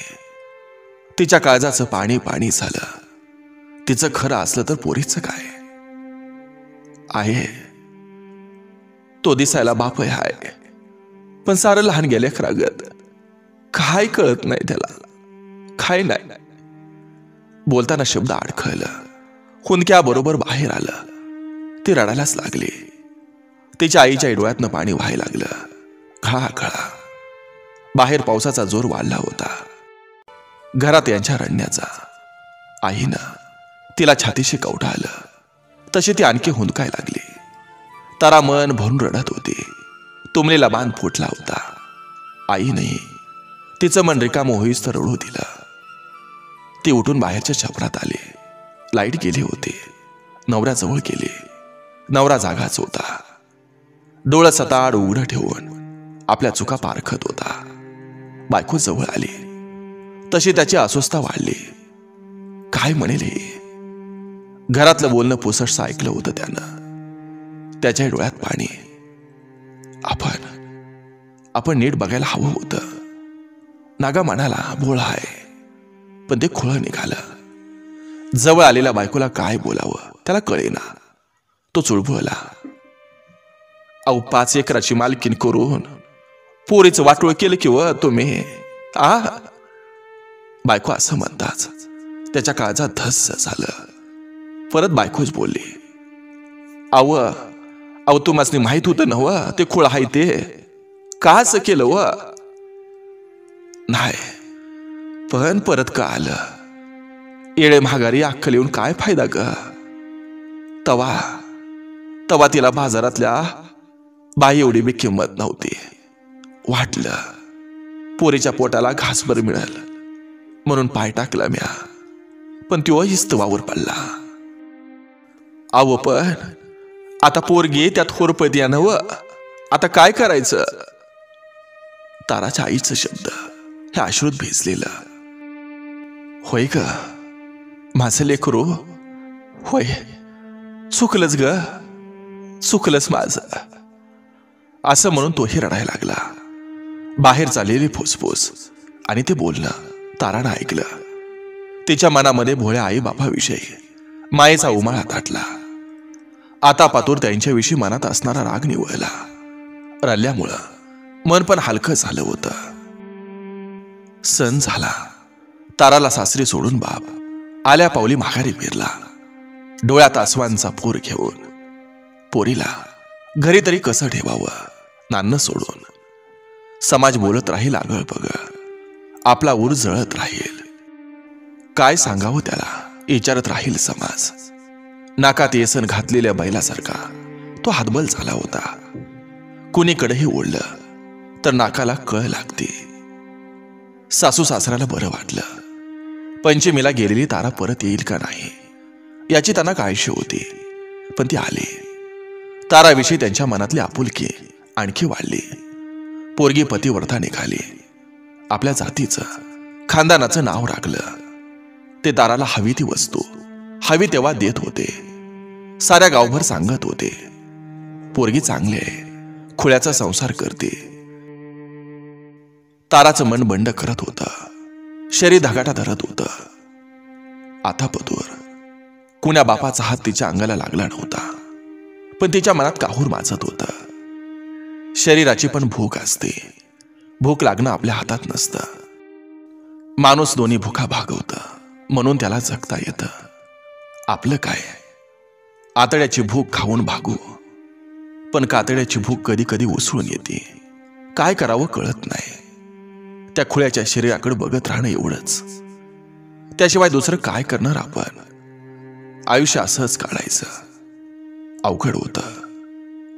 तिच्या काळजाचं पाणी पाणी झालं. तिचं खरं असलं तर पोरीचं काय आहे. तो दिसायला बापय आहे, पण सारं लहान गेले खरागत. काय कळत नाही त्याला, काय नाही. बोलताना शब्द अडखळलं. हुंदक्याबरोबर बाहेर आलं. ती रडायलाच लागली. तिच्या आईच्या डोळ्यातनं पाणी व्हायला लागलं. खळा. बाहेर पावसाचा जोर वाढला होता. घरात यांच्या रडण्याचा. आईनं तिला छातीशी कवटाळलं. तशी ती आणखी हुंदकाय लागली. तारा मन भरून रडत होती. तुंबलेला बांध फुटला होता. आईने तिचं मन रिकामं होईस तर रडू दिलं. ती उठून बाहेरच्या छपरात आली. लाईट गेली होती. नवऱ्याजवळ गेली. नवरा जागाच होता. डोळं सताड उघडं ठेवून आपल्या चुका पारखत होता. बायको जवळ आली. तशी त्याची अस्वस्थता वाढली. काय म्हणेल हे? घरातलं बोलणं पुसटसं ऐकलं होतं त्यानं. त्याच्या डोळ्यात पाणी. आपण नीट बघायला हवं होतं. नागा म्हणाला, भोळा आहे, पण ते खुळं निघालं. जवळ आलेल्या बायकोला काय बोलावं त्याला कळेना. तो चुळबुळला, 5 एकराची मालकीन करून पोरीचं वाटोळ केलं की व तुम्ही. बायको असं म्हणताच त्याच्या काळजात धस्स झालं. परत बायकोच बोलली, अव तुम्हाला माहित होतं नव ते खुळ आहे ते. का असं केलं व? नाही, पण परत का आलं. येळे महागारी अक्कल येऊन काय फायदा ग. तवा तिला बाजारातल्या बाई एवढी बी किंमत नव्हती. वाटलं पोरीच्या पोटाला घासभर मिळेल म्हणून पाय टाकला म्या, पण तो हिस्तवावर पडला. पण आता पोरगी त्यात होरपत या नव. आता काय करायचं? ताराच्या आईचं शब्द हे अश्रूत भिजलेलं. होय ग माझं लेकरू, होय चुकलंच ग, चुकलंच माझं. असं म्हणून तोही रडायला लागला. बाहेर चाललेली फुसफुस आणि ते बोलणं तारानं ऐकलं. तिच्या मनामध्ये भोळ्या आई बापाविषयी मायेचा उमाळा ताटला. आता पातूर त्यांच्याविषयी मनात असणारा राग निवळला. रडल्यामुळं मन पण हलकं झालं होतं. सण झाला. ताराला सासरी सोडून बाप आल्या पावली माघारी फिरला. डोळ्यात आसवांचा पूर घेऊन. पोरीला घरी तरी कसं ठेवावं नान्न सोडून. समाज बोलत राहील आगळ पगळ. आपला ऊर जळत राहील. काय सांगावं त्याला विचारत राहील समाज. नाकात येसन घातलेल्या बैलासारखा तो हातबल झाला होता. कुणीकडेही ओढलं तर नाकाला कळ लागते. सासू सासऱ्याला बरं वाटलं. पंचमीला गेलेली तारा परत येईल का नाही याची त्यांना काळजी होती, पण ती आली. ताराविषयी त्यांच्या मनातली आपुलकी आणखी वाढली. पोरगी पतिव्रता निघाली. आपल्या जातीचं खानदानाचं नाव राखलं. ते ताराला हवी ती वस्तू हवी तेव्हा देत होते. साऱ्या गावभर सांगत होते, पोरगी चांगली आहे, खुळ्याचा संसार करते. ताराचं मन बंड करत होतं. शरीर धगाटा धरत होतं. आता पतूर कुण्या बापाचा हात तिच्या अंगाला लागला नव्हता, पण तिच्या मनात काहूर माजत होतं. शरीराची पण भूक असते. भूक लागणं आपल्या हातात नसतं. माणूस दोन्ही भूका भागवतं म्हणून त्याला जगता येतं. आपलं काय, आतड्याची भूक खाऊन भागू, पण कातड्याची भूक कधी कधी उसळून येते. काय करावं कळत नाही. त्या खुळ्याच्या शरीराकडे बघत राहणं एवढंच. त्याशिवाय दुसरं काय करणार आपण. आयुष्य असंच काढायचं. अवघड होतं.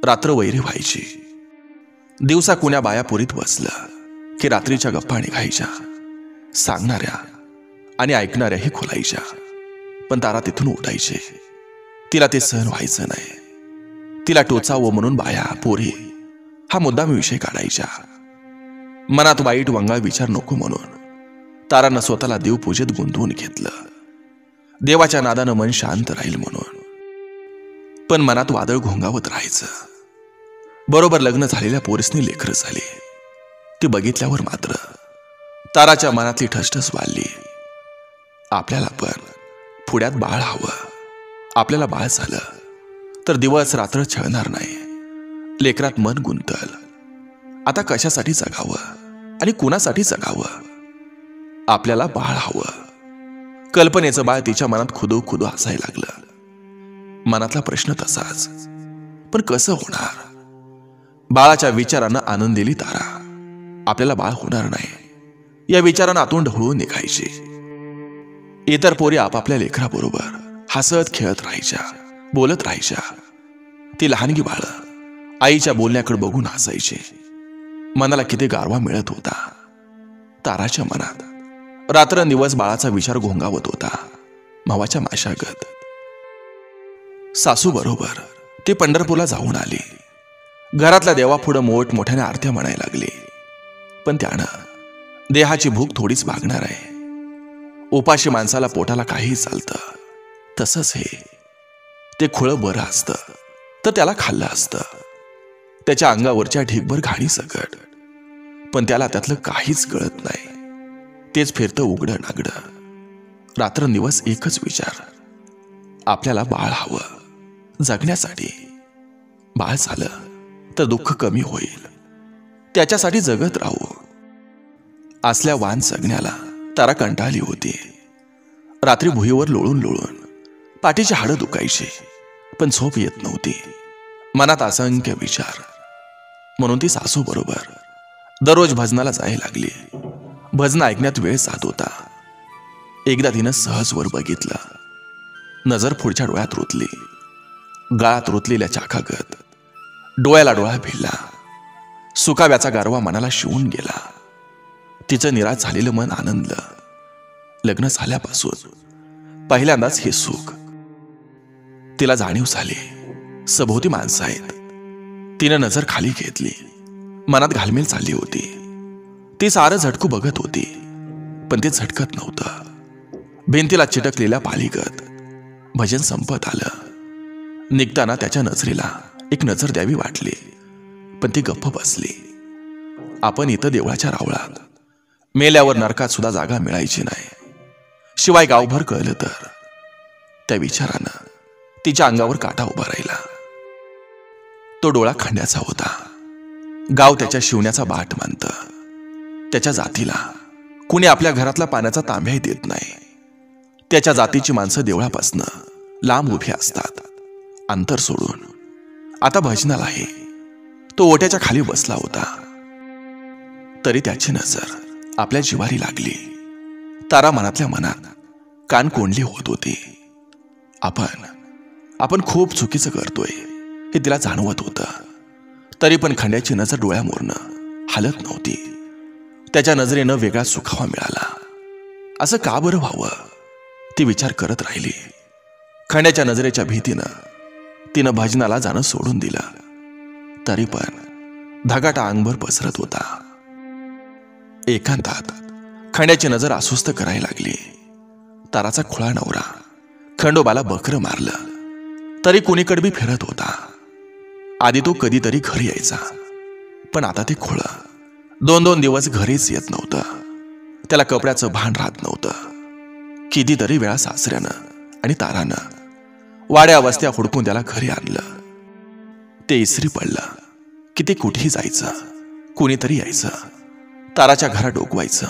रात्र वैरी व्हायची. दिवसा कुण्या बायापुरीत बसलं की रात्रीच्या गप्पा निघायच्या. सांगणाऱ्या आणि ऐकणाऱ्याही खोलायच्या, पण तारा तिथून उठायचे. तिला ते सहन व्हायचं नाही. तिला टोचावं म्हणून बाया पोरी हा मुद्दाम विषय काढायच्या. मनात वाईट वंगाळ विचार नको म्हणून तारानं स्वतःला देवपूजेत गुंतवून घेतलं. देवाच्या नादानं मन शांत राहील म्हणून. पण मनात वादळ घोंगावत राहायचं. बरोबर लग्न झालेल्या पोरीसनी लेकरं झाली. ती बघितल्यावर मात्र ताराच्या मनातली ठसठस वाढली. आपल्याला पण पुढ्यात बाळ हवं. आपल्याला बाळ झालं तर दिवस रात्र छळणार नाही. लेकरात मन गुंतल. आता कशासाठी जगावं आणि कुणासाठी जगावं? आपल्याला बाळ हवं. कल्पनेचं बाळ तिच्या मनात खुदू खुदू हसायला लागलं. मनातला प्रश्न तसाच, पण कसं होणार? बाळाच्या विचारानं आनंदिली तारा. आपल्याला बाळ होणार नाही या विचारानं आतून ढवळून निघायची. इतर पोरी आपापल्या लेकराबरोबर हसत खेळत राहायच्या, बोलत राहायच्या. ती लहानगी बाळं आईच्या बोलण्याकडे बघून हसायची. मनाला किती गारवा मिळत होता. ताराच्या मनात रात्रंदिवस बाळाचा विचार घोंगावत होता, मावाच्या माशागत. सासू बरोबर ती पंढरपूरला जाऊन आली. घरातल्या देवापुढं मोठमोठ्याने आरत्या म्हणायला लागली. पण त्यानं देहाची भूक थोडीच भागणार आहे. उपाशी माणसाला पोटाला काहीही चालतं. तसंच हे ते खुळं बरं असतं तर त्याला खाल्लं असतं. त्याच्या अंगावरच्या ढीगभर घाणी सकट, पण त्याला त्यातलं काहीच कळत नाही. तेच फिरतं उघडं नागडं. रात्रंदिवस एकच विचार, आपल्याला बाळ हवं जगण्यासाठी. बाळ झालं तर दुःख कमी होईल, त्याच्यासाठी जगत राहू. असल्या वान जगण्याला तारा कंटाळली होती. रात्री भुईवर लोळून लोळून पाठीची हाडं दुखायची, पण झोप येत नव्हती. मनात असंख्य विचार. म्हणून ती सासू बरोबर दररोज भजनाला जायला लागली. भजन ऐकण्यात वेळ जात होता. एकदा तिनं सहज वर बघितलं. नजर पुढच्या डोळ्यात रुतली. गाळात रुतलेल्या चाकागत डोळ्याला डोळा भिडला. सुकाव्याचा गारवा मनाला शिवून गेला. तिचं निराश झालेलं मन आनंदलं. लग्न झाल्यापासून पहिल्यांदाच हे सुख. तिला जाणीव झाली सभोवती माणसं आहेत. तिनं नजर खाली घेतली. मनात घालमेल चालली होती. ती सारं झटकू बघत होती, पण ते झटकत नव्हतं. भिंतीला चिटकलेल्या पालीगत भजन संपत आलं. निघताना त्याच्या नजरेला एक नजर द्यावी वाटली, पण ती गप्प बसली. आपण इथं देवळाच्या रावळात, मेल्यावर नरकात सुद्धा जागा मिळायची नाही. शिवाय गावभर कळलं तर. त्या विचारानं तिच्या अंगावर काटा उभा राहिला. तो डोळा खंड्याचा होता. गाव त्याच्या शिवण्याचा बाट मानतं. त्याच्या जातीला कुणी आपल्या घरातला पाण्याचा तांब्याही देत नाही. त्याच्या जातीची माणसं देवळापासनं लांब उभी असतात, अंतर सोडून. आता भजनाला आहे. तो ओट्याच्या खाली बसला होता. तरी त्याची नजर आपल्या जिवारी लागली. तारा मनातल्या मनात कान कोंडली होत होती. आपण खूप चुकीचं करतोय हे तिला जाणवत होतं. तरी पण खंड्याची नजर डोळ्यामोरनं हलत नव्हती. त्याच्या नजरेनं वेगळा सुखावा मिळाला. असं का बरं व्हावं ती विचार करत राहिली. खंड्याच्या नजरेच्या भीतीनं तिनं भजनाला जाणं सोडून दिलं. तरी पण धगाटा अंगभर पसरत होता. एकांतात खंड्याची नजर अस्वस्थ करायला लागली. ताराचा खुळा नवरा खंडोबाला बकरं मारलं तरी कुणीकडे बी फिरत होता. आधी तो कधीतरी घरी यायचा, पण आता ते खुळं 2-2 दिवस घरीच येत नव्हतं. त्याला कपड्याचं भान राहत नव्हतं. कितीतरी वेळा सासऱ्यानं आणि तारानं वाड्या वस्त्या हुडकून त्याला घरी आणलं. ते इसरी पडलं की ते कुठेही जायचं, कुणीतरी यायचं, ताराच्या घरात डोकवायचं.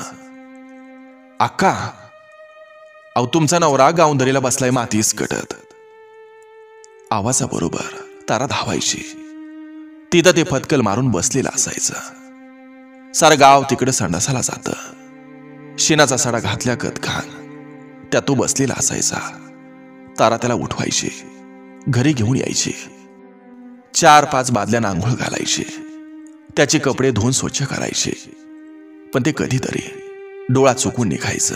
अक्का, अहो तुमचा नवरा गावंदरीला बसलाय मातीस कटत. आवाजाबरोबर तारा धावायची. तिथं ते फतकल मारून बसलेलं असायचं. सारं गाव तिकडे संडासाला जातं. शेणाचा सडा घातल्या कतखान त्यात तो बसलेला असायचा. तारा त्याला उठवायची, घरी घेऊन यायची. 4-5 बादल्यानं आंघोळ घालायची. त्याचे कपडे धुवून स्वच्छ करायचे. पण ते कधीतरी डोळा चुकून निघायचं.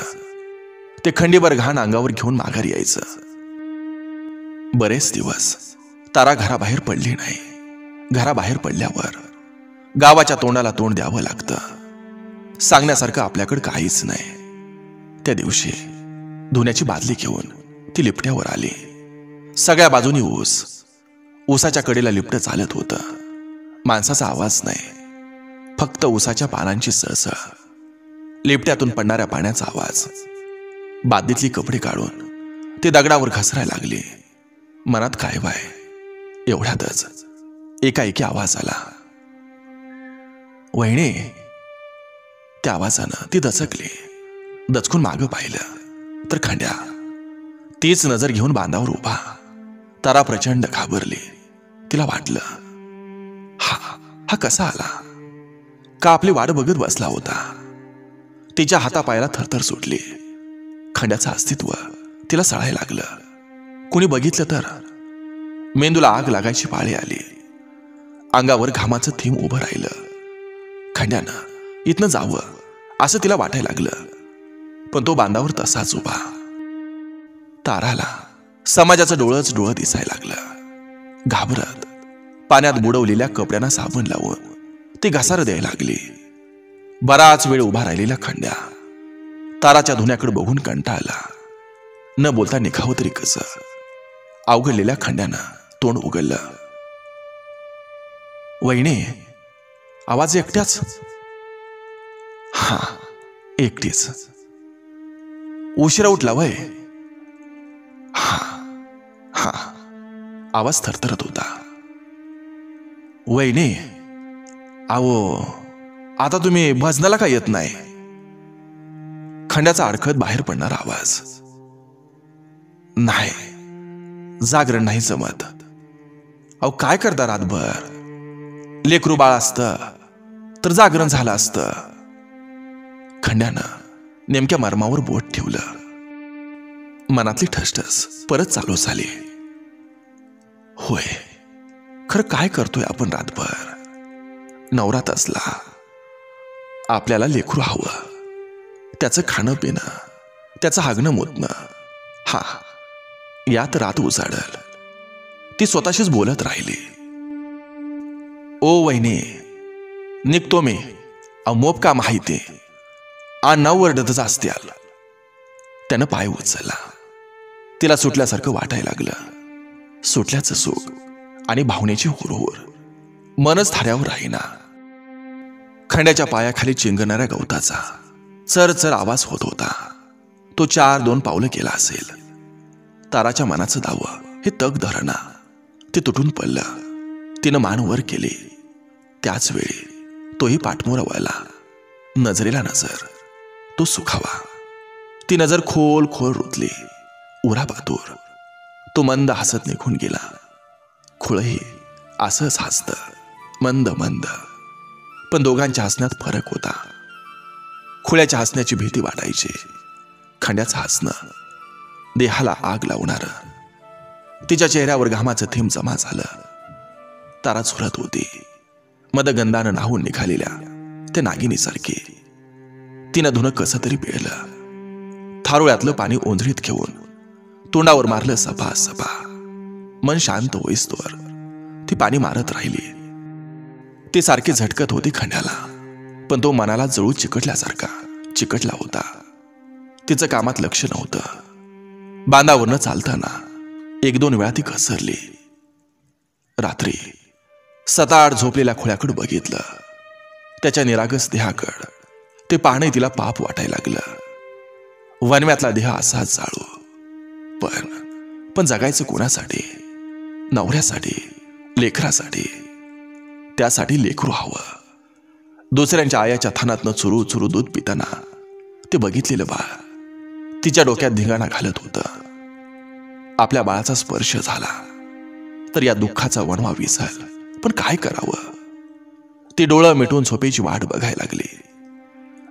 ते खंडीभर घाण अंगावर घेऊन माघारी यायचं. बरेच दिवस तारा घराबाहेर पडली नाही. घराबाहेर पडल्यावर गावाच्या तोंडाला तोंड द्यावं लागतं. सांगण्यासारखं आपल्याकडे काहीच नाही. त्या दिवशी धुण्याची बादली घेऊन ती लिपट्यावर आली. सगळ्या बाजूनी ऊस. ऊसाच्या कडेला लिपटं चालत होतं. माणसाचा आवाज नाही, फक्त उसाच्या पानांची सळसळ, लेपट्यातून पडणाऱ्या पाण्याचा आवाज. बादलीतली कपडे काढून ते दगडावर घसरायला लागले. मनात काय वाय, एवढ्यातच एकाएकी आवाज आला, वहिनी. त्या आवाजानं ती दचकली. दचकून मागं पाहिलं तर खंड्या तीच नजर घेऊन बांधावर उभा. तारा प्रचंड घाबरली. तिला वाटलं, हा कसा आला? का आपली वाट बघत बसला होता? तिच्या हातापायाला थरथर सुटली. खंड्याचं अस्तित्व तिला सळायला लागलं. कुणी बघितलं तर मेंदूला आग लागायची पाळी आली. अंगावर घामाचं थेंब उभं राहिलं. खंड्यानं इथनं जावं असं तिला वाटायला लागलं, पण तो बांधावर तसाच उभा. ताराला समाजाचं डोळंच डोळं दिसायला लागलं. घाबरत पाण्यात बुडवलेल्या कपड्यांना साबण लावून ती घसारं द्यायला लागली. बराच वेळ उभा राहिलेला खंड्या ताराच्या धुण्याकडे बघून कंटाळला. न बोलता निघावं तरी कसं? अवघडलेल्या खंड्यानं तोंड उघडलं. वहिनी, आवाज एकट्याच? हा, एकटीच. उशिरा उठला वय? हा. आवाज थरथरत होता. वहिनी, आवो, आता तुम्ही भजनाला का येत नाही? खंड्याचा अडखत बाहेर पडणारा आवाज. नाही, जागरण नाही जमत. अहो, काय करता रातभर? लेकरू बाळ असतं तर जागरण झालं असतं. खंड्यानं नेमक्या मर्मावर बोट ठेवलं. मनातली ठसठस परत चालू झाली. होय, खरं काय करतोय आपण रातभर? नवरात असला आपल्याला लेकरू हवं, त्याचं खाणं पिणं, त्याचं हागणं मुतणं. हा, यात रात उजाडल. ती स्वतःशीच बोलत राहिली. ओ वहिनी, निघतो मी. अमोप का माहिती आ नवरडतच असत्याल. त्यानं पाय उचलला. तिला सुटल्यासारखं वाटायला लागलं. सुटल्याचं सुख आणि भावनेची हुरहुर. मनच थाऱ्यावर राहीना. खंड्याच्या पायाखाली चिंगणाऱ्या गवताचा चरचर आवाज होत होता. तो 4-2 पावलं केला असेल. ताराच्या मनाचं दावं हे तग धरणा. ते तुटून पडलं. तिनं मान वर केली. त्याच वेळी तोही पाठमोरा वळला. नजरेला नजर. तो सुखावा. ती नजर खोल खोल रुतली. उराबातूर. तो मंद हसत निघून गेला. खुळही असंच हसत, मंद मंद. पण दोघांच्या हसण्यात फरक होता. खुळ्याच्या हसण्याची भीती वाटायची. खंड्याचं हसणं देहाला आग लावणारं. तिच्या चेहऱ्यावर घामाचं थेंब जमा झालं. तारा झुरत होती. मदगंधानं नाहून निघालेल्या त्या नागिनीसारखी. तिनं धुणं कसं तरी पिळलं. थारोळ्यातलं पाणी ओंजळीत घेऊन तोंडावर मारलं सपा सपा. मन शांत होईस्तोवर ती पाणी मारत राहिली. ती सारखी झटकत होती खंड्याला, पण तो मनाला जळू चिकटल्यासारखा चिकटला होता. तिचं कामात लक्ष नव्हतं. बांधावरनं चालताना 1-2 वेळा ती घसरली. रात्री सताड झोपलेल्या खुळ्याकडे बघितलं. त्याच्या निरागस देहाकड ते पाहणे तिला पाप वाटायला लागलं. वनव्यातला देह असाच जाळू. पण जगायचं कोणासाठी? नवऱ्यासाठी, लेकरासाठी. त्यासाठी लेकरू हवं. दुसऱ्यांच्या आयाच्या थानातनं चुरू चुरू दूध पिताना ते बघितलेलं बाळ तिच्या डोक्यात धिंगाणा घालत होतं. आपल्या बाळाचा स्पर्श झाला तर या दुःखाचा वणवा विसरल. पण काय करावं? ती डोळं मिटून झोपेची वाट बघायला लागली.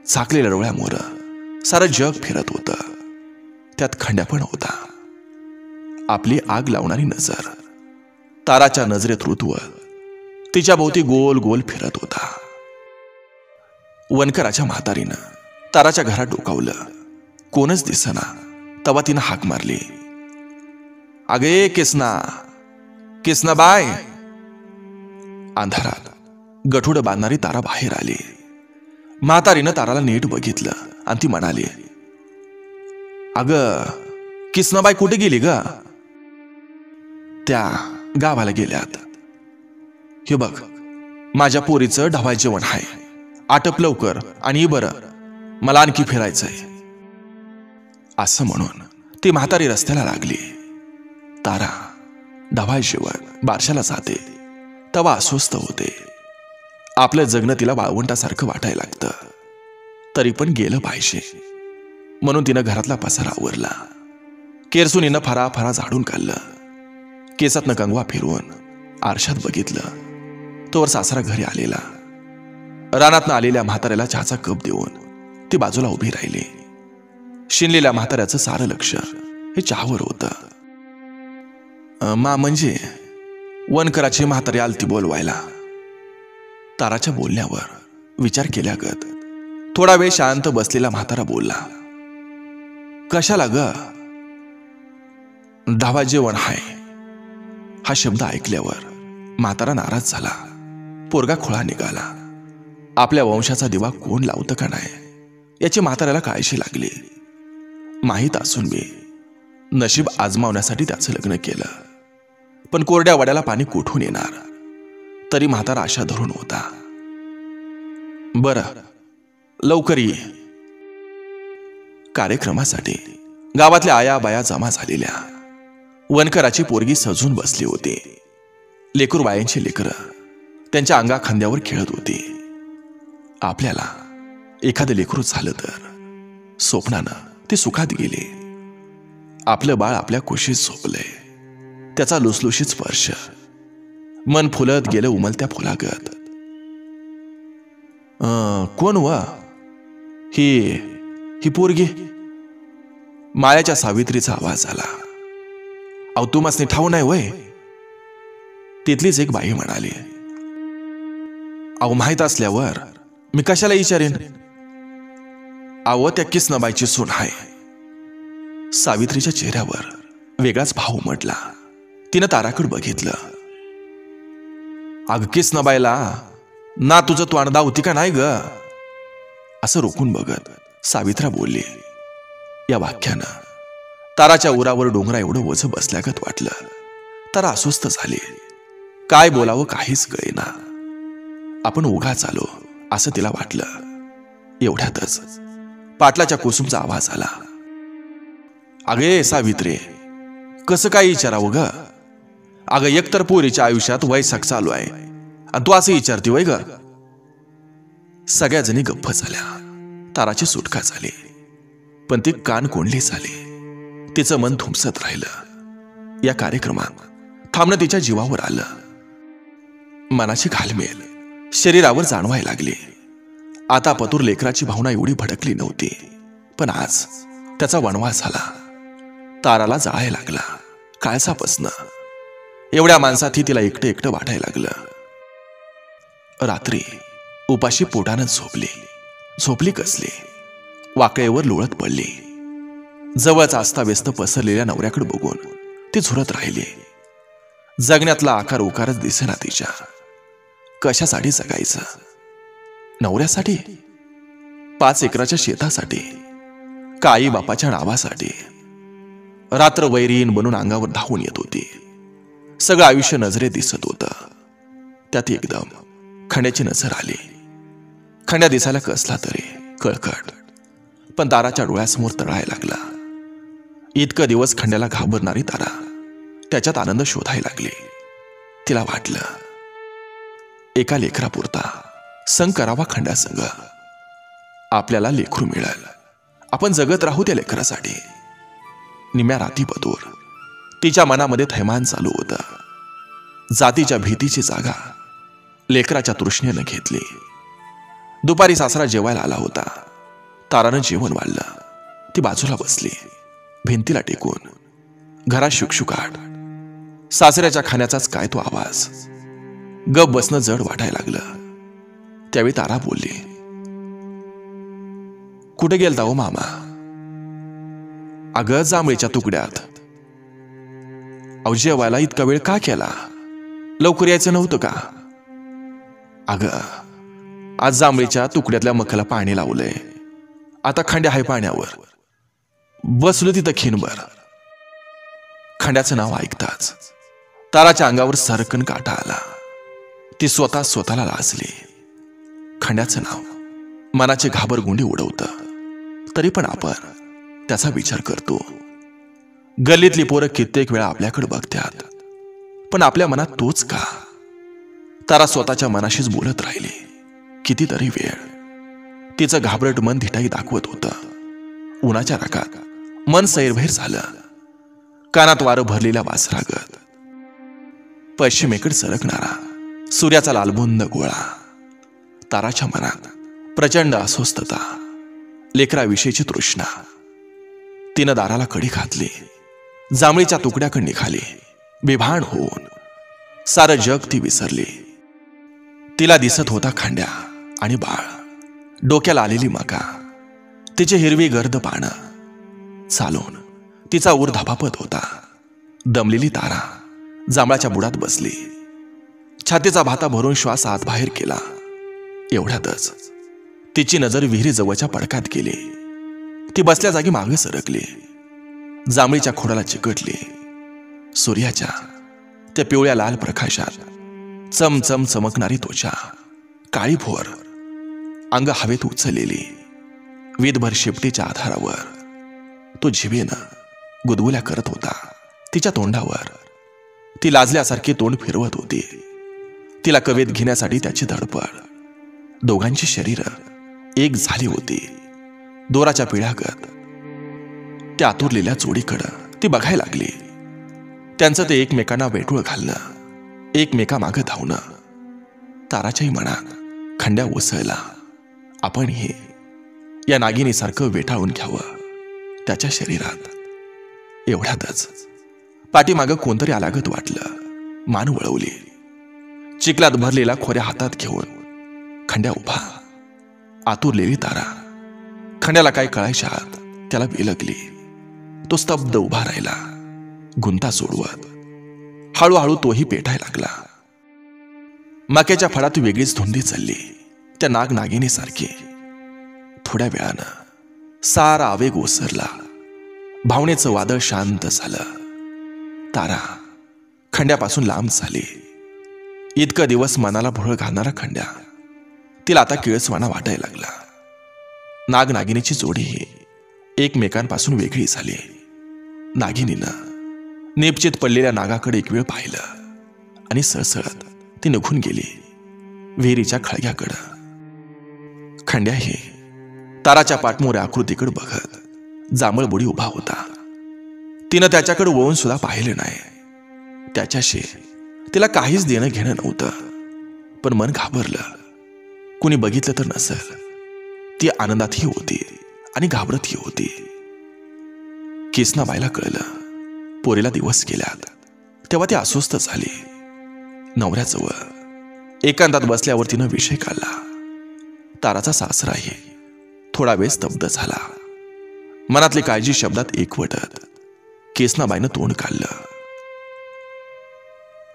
झाकलेल्या डोळ्यामोरं सारं जग फिरत होतं. त्यात खंड्या पण होता. आपली आग लावणारी नजर ताराच्या नजरेत रुतवत तिच्या भोवती गोल गोल फिरत होता. वनकराच्या म्हातारीनं ताराच्या घरात डोकावलं. कोणच दिसना. तवा तिनं हाक मारली, अगे किसना, किसना बाय. अंधारात गठुडं बांधणारी तारा बाहेर आली. म्हातारीनं ताराला नीट बघितलं आणि ती म्हणाली, अगं किसनाबाई कुठे गेली ग? त्या गावाला गेल्यात. हे बघ, माझ्या पोरीचं ढवाय जेवण आहे, आटप लवकर आणि बरं, मला आणखी फिरायचंय. असं म्हणून ती म्हातारी रस्त्याला लागली. तारा ढवाय जेवण बारशाला जाते तेव्हा अस्वस्थ होते. आपलं जगणं तिला वाळवंटासारखं वाटायला लागतं. तरी पण गेलं पाहिजे म्हणून तिनं घरातला पसारा आवरला. केरसुनीनं फरा झाडून काढलं. केसातनं कंगवा फिरवून आरशात बघितलं. तोवर सासरा घरी आलेला. रानातनं आलेल्या म्हाताऱ्याला चहाचा कप देऊन ती बाजूला उभी राहिली. शिनलेल्या म्हाताऱ्याचं सारं लक्ष हे चहावर होतं. मा म्हणजे वनकराची म्हातारी आलती बोलवायला. ताराच्या बोलण्यावर विचार केल्यागत थोडा वेळ शांत बसलेला म्हातारा बोलला. कशाला ग? ढाबा जेवण हाय. हा शब्द ऐकल्यावर म्हातारा नाराज झाला. पोरगा खुळा निघाला. आपल्या वंशाचा दिवा कोण लावतं का नाही याची म्हाताऱ्याला काळजी लागली. माहीत असून मी नशीब आजमावण्यासाठी त्याचं लग्न केलं. पण कोरड्या वड्याला पाणी कुठून येणार? तरी म्हातारा आशा धरून होता. बरं, लवकर ये. कार्यक्रमासाठी गावातल्या आया बाया जमा झालेल्या. वनकराची पोरगी सजून बसली होती. लेकरू बायांची लेकरं त्यांच्या अंगा खांद्यावर खेळत होती. आपल्याला एखादं लेकरू झालं तर स्वप्नानं ते सुखात गेले. आपलं बाळ आपल्या कुशीत झोपलंय. त्याचा लुसलुशीत स्पर्श मन फुलत गेलं उमलत्या फुलागत. कोण व ही पोरगी? मायाच्या सावित्रीचा आवाज आला. अहो तुम्हासनी ठाऊ नाही वय? तिथलीच एक बाई म्हणाली. अहो माहीत असल्यावर मी कशाला विचारेन? अहो त्या किसनबाईची सून आहे. सावित्रीच्या चेहऱ्यावर वेगळाच भाव उमटला. तिनं ताराकडे बघितलं. अग किसनबाईला ना तुझं तोंड दावती का नाही ग? असं रोखून बघत सावित्रा बोलली. या वाक्यानं ताराच्या उरावर डोंगरा एवढं ओझं बसल्यागत वाटलं. तारा अस्वस्थ झाली. काय बोलावं काहीच कळेना. आपण उगाच आलो असं तिला वाटलं. एवढ्यातच पाटलाच्या कुसुमचा आवाज आला. अगे सावित्रे, कसं काय विचारावं ग? अगं एकतर पोरीच्या आयुष्यात वैशाख चालू आहे आणि तू असं विचारते वय ग? सगळ्या जणी गप्प झाल्या. ताराची सुटका झाली. पण ती कान कोंडली झाली. तिचं मन थुमसत राहिलं. या कार्यक्रमात थांबणं तिच्या जीवावर आलं. मनाची घालमेल शरीरावर जाणवायला लागली. आता पतूर लेकराची भावना एवढी भडकली नव्हती. पण आज त्याचा वणवास झाला. ताराला जाळायला लागला. काळजापासनं एवढ्या माणसातही तिला एकटं एकटं वाटायला लागलं. रात्री उपाशी पोटानं झोपली कसली. वाकळेवर लोळत पडली. जवळच अस्ताव्यस्त पसरलेल्या नवऱ्याकडे बघून ती झुरत राहिली. जगण्यातला आकार उकारच दिसेना तिच्या. कशासाठी जगायचं? नवऱ्यासाठी? 5 एकराच्या शेतासाठी? का आई बापाच्या नावासाठी? रात्र वैरीण बनून अंगावर धावून येत होती. सगळं आयुष्य नजरेत दिसत होतं. त्यात एकदम खंड्याची नजर आली. खंड्या दिसायला कसला तरी कळकट, पण ताराच्या डोळ्यासमोर तळायला लागला. इतकं दिवस खंड्याला घाबरणारी तारा त्याच्यात आनंद शोधायला लागली. तिला वाटलं एका लेकरापुरता संग करावा खंड्यासंग. आपल्याला लेकरू मिळेल. आपण जगत राहू त्या लेकरासाठी. निम्या रातीपतूर तिच्या मनामध्ये थैमान चालू होतं. जातीच्या भीतीची जागा लेकराच्या तृष्णेनं घेतली. दुपारी सासरा जेवायला आला होता. तारानं जेवण वाढलं. ती बाजूला बसली. भिंतीला टेकून घरात शुकशुकाट. सासऱ्याच्या खाण्याचाच काय तो आवाज. गप बसणं जड वाटायला लागलं. त्यावेळी तारा बोलली. कुठे गेलता हो मामा? अगं जांभळीच्या तुकड्यात. अहो जेवायला इतका वेळ का केला? लवकर यायचं नव्हतं का? अगं आज जांभळीच्या तुकड्यातल्या मखला पाणी लावलंय. आता खंड्या हाय पाण्यावर. बसलो तिथं खिनभर. खंड्याचं नाव ऐकताच ताराच्या अंगावर सरकन काटा आला. ती स्वतः स्वतःला लाजली. खंड्याचं नाव मनाची घाबरगुंडी उडवतं, तरी पण आपण त्याचा विचार करतो. गल्लीतली पोरं कित्येक वेळा आपल्याकडे बघतात, पण आपल्या मनात तोच का? तारा स्वतःच्या मनाशीच बोलत राहिली. कितीतरी वेळ तिचं घाबरट मन धिटाई दाखवत होतं. उन्हाच्या रागात मन सैरभैर झालं. कानात वारं भरलेल्या वासरागत पश्चिमेकडे सरकणारा सूर्याचा लालबुंद गोळा. ताराच्या मनात प्रचंड अस्वस्थता, लेकराविषयीची तृष्णा. तिनं दाराला कडी घातली. जांभळीच्या तुकड्याकडे निघाली. बेभान होऊन सारं जग ती विसरली. तिला दिसत होता खंड्या आणि बाळ, डोक्याला आलेली मका, तिची हिरवी गर्द पानं. चालून तिचा ऊर धापापत होता. दमलेली तारा जांभळाच्या बुडात बसली. छातीचा भाता भरून श्वास आत बाहेर केला. एवढ्यातच तिची नजर विहिरीजवळच्या पडकात गेली. ती बसल्या जागी मागे सरकली. जांभळीच्या खोडाला चिकटली. सूर्याच्या त्या पिवळ्या लाल प्रकाशात चमचम चमकणारी त्वचा, काळीभोर अंग हवेत उचललेली. वीदभर शेपटीच्या आधारावर तो जिभेनं गुदगुल्या करत होता. तिच्या तोंडावर ती लाजल्यासारखी तोंड फिरवत होती. तिला कवेत घेण्यासाठी त्याची धडपड. दोघांची शरीरं एक झाली होती. दोराच्या पिढ्यागत त्या आतुरलेल्या जोडीकडं ती बघायला लागली. त्यांचं ते एकमेकांना वेटूळ घालणं, एकमेकामागं धावणं. ताराच्याही मनात खंड्या उसळला. आपण हे या नागिनीसारखं वेटाळून घ्यावं त्याच्या शरीरात. एवढ्यातच पाठीमागं कोणतरी आलागत वाटलं. मान वळवली. चिखलात भरलेला खोऱ्या हातात घेऊन खंड्या उभा. आतुरलेली तारा खंड्याला काय कळायच्या आत त्याला बिलगली. तो स्तब्ध उभा राहिला, गुंता सोडवत. हळूहळू तोही पेटायला लागला. मक्याच्या फळात वेगळीच धुंदी चालली, त्या नागिनीसारखी. थोड्या वेळानं सारा आवेग ओसरला. भावनेचं वादळ शांत झालं. तारा खंड्यापासून लांब झाली. इतकं दिवस मनाला भुरळ घालणारा खंड्या तिला आता किळसवाना वाटायला लागला. नागिनीची जोडीही एकमेकांपासून वेगळी झाली. नागिनीनं निपचित पडलेल्या नागाकडे एक वेळ पाहिलं आणि सळसळत ती निघून गेली विहिरीच्या खळग्याकडं. खंड्याही ताराच्या पाठमोऱ्या आकृतीकडे बघत जांभळबुडी उभा होता. तिनं त्याच्याकडे वळून सुद्धा पाहिलं नाही. त्याच्याशी तिला काहीच देणं घेणं नव्हतं, पण मन घाबरलं. कुणी बघितलं तर नसेल. ती आनंदातही होती आणि घाबरतही होती. किसनाबाईला कळलं पोरीला दिवस गेल्यात, तेव्हा ती अस्वस्थ झाली. नवऱ्याजवळ एकांतात बसल्यावर तिनं विषय काढला. ताराचा सासराही थोडा वेळ स्तब्ध झाला. मनातली काळजी शब्दात एकवटत किसनाबाईनं तोंड काढलं.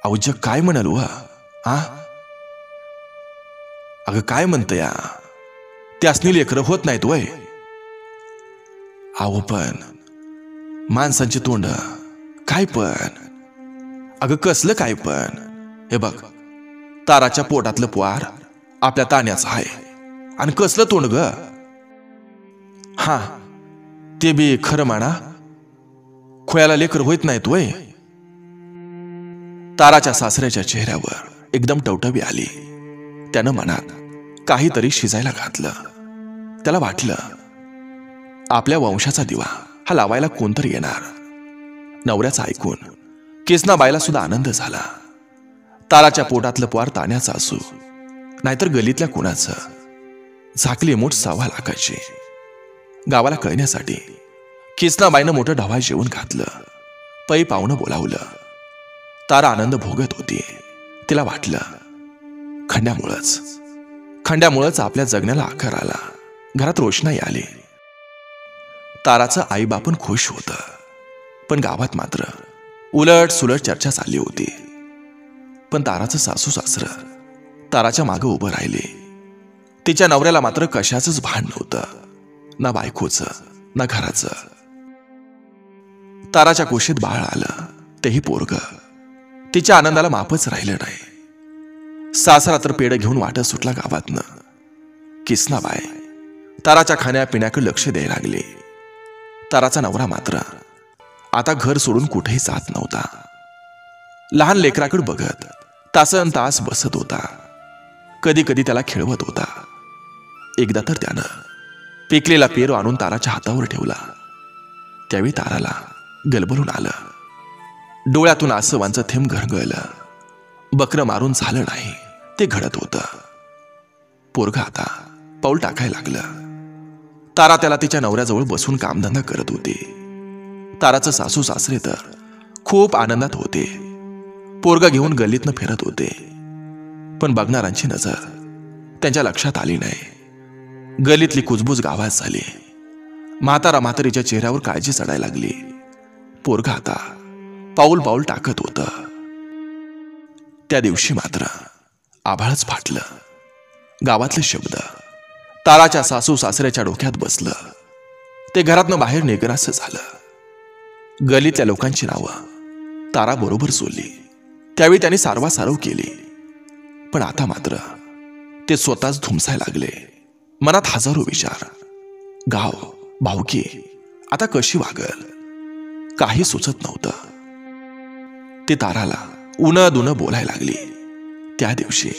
अहो जग काय म्हणाल व आ? अगं काय म्हणतं या? त्यासनी लेकरं होत नाहीत वय? अहो पण माणसांची तोंड काय पण? अगं कसलं काय पण? हे बघ, ताराच्या पोटातलं पोर आपल्या ताण्याचं आहे आणि कसलं तोंड ग? हा ते बी खरं म्हणा, खोयाला लेकर होत नाहीत वय? ताराच्या सासऱ्याच्या चेहऱ्यावर एकदम टवटवी आली. त्यानं मनात काहीतरी शिजायला घातलं. त्याला वाटलं आपल्या वंशाचा दिवा हा लावायला कोणतरी येणार. नवऱ्याचं ऐकून किसनाबाईला सुद्धा आनंद झाला. ताराच्या पोटातलं पोर ताण्याचं असू नाहीतर गलीतल्या कुणाचं, झाकली मूठ 6 लाखाची. गावाला कळण्यासाठी किसनाबाईनं मोठं ढवाळ जेवण घातलं. पै पाहुणं बोलावलं. तारा आनंद भोगत होती. तिला वाटलं खंड्यामुळंच आपल्या जगण्याला आकार आला, घरात रोषणाई आली. ताराचं आईबापन खुश होतं, पण गावात मात्र उलट सुलट चर्चा चालली होती. पण ताराचं सासू सासरं ताराच्या मागं उभं राहिले. तिच्या नवऱ्याला मात्र कशाचंच भान नव्हतं, ना बायकोचं ना घराचं. ताराच्या कुशीत बाळ आलं, तेही पोरगं. तिच्या आनंदाला मापच राहिलं नाही. सासरा तर पेढं घेऊन वाटत सुटला गावातनं. किसनाबाई ताराच्या खाण्यापिण्याकडे लक्ष द्यायला लागले. ताराचा नवरा मात्र आता घर सोडून कुठेही जात नव्हता. लहान लेकराकडे बघत तासन तास बसत होता. कधी कधी त्याला खेळवत होता. एकदा तर त्यानं पिकलेला पेरू आणून ताराच्या हातावर ठेवला. त्यावेळी ताराला गलबलून आलं. डोळ्यातून आसवांचं थेंब घरगळलं. बकरं मारून झालं नाही, ते घडत होतं. पोरगा आता पाऊल टाकायला लागलं. तारा त्याला तिच्या नवऱ्याजवळ बसून कामधंदा करत होती. ताराचं सासू सासरे तर खूप आनंदात होते. पोरगा घेऊन गल्लीतनं फिरत होते. पण बघणाऱ्यांची नजर त्यांच्या लक्षात आली नाही. गल्लीतली कुजबूज गावात झाली. म्हातारा म्हातारीच्या चेहऱ्यावर काळजी चढायला लागली. पोरगा आता पाऊल पाऊल टाकत होतं. त्या दिवशी मात्र आभाळच फाटलं. गावातले शब्द ताराच्या सासू सासऱ्याच्या डोक्यात बसलं. ते घरातनं बाहेर निघणारं झालं. गल्लीतल्या लोकांची नावं तारा बरोबर सोडली. त्यावेळी त्यांनी सारवासारव केली. पण आता मात्र ते स्वतःच धुमसायला लागले. मनात हजारो विचार. गाव भावकी आता कशी वागल, काही सुचत नव्हतं. ते ताराला उन्ह दुनं बोलायला लागली. त्या दिवशी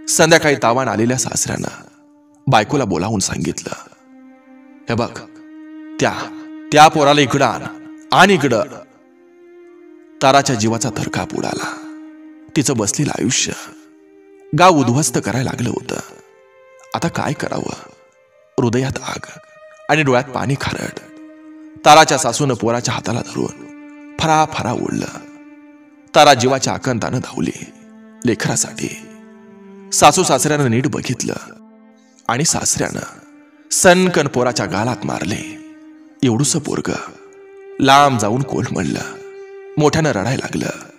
संध्याकाळी तावान आलेल्या सासऱ्यानं बायकोला बोलावून सांगितलं, हे बघ, त्या पोराला इकडं आण इकडं. ताराच्या जीवाचा थरकाप उडाला. तिचं बसलेलं आयुष्य गाव उद्ध्वस्त करायला लागलं होतं. आता काय करावं? हृदयात आग आणि डोळ्यात पाणी खारट. ताराच्या सासूनं पोराच्या हाताला धरून फरा ओढलं. तारा जीवाच्या आकांतानं धावली लेकरासाठी. सासू सासऱ्यानं नीट बघितलं आणि सासऱ्यानं सनकन पोराच्या गालात मारले. एवढूसं पोरगं लांब जाऊन कोलमडलं. मोठ्यानं रडायला लागलं.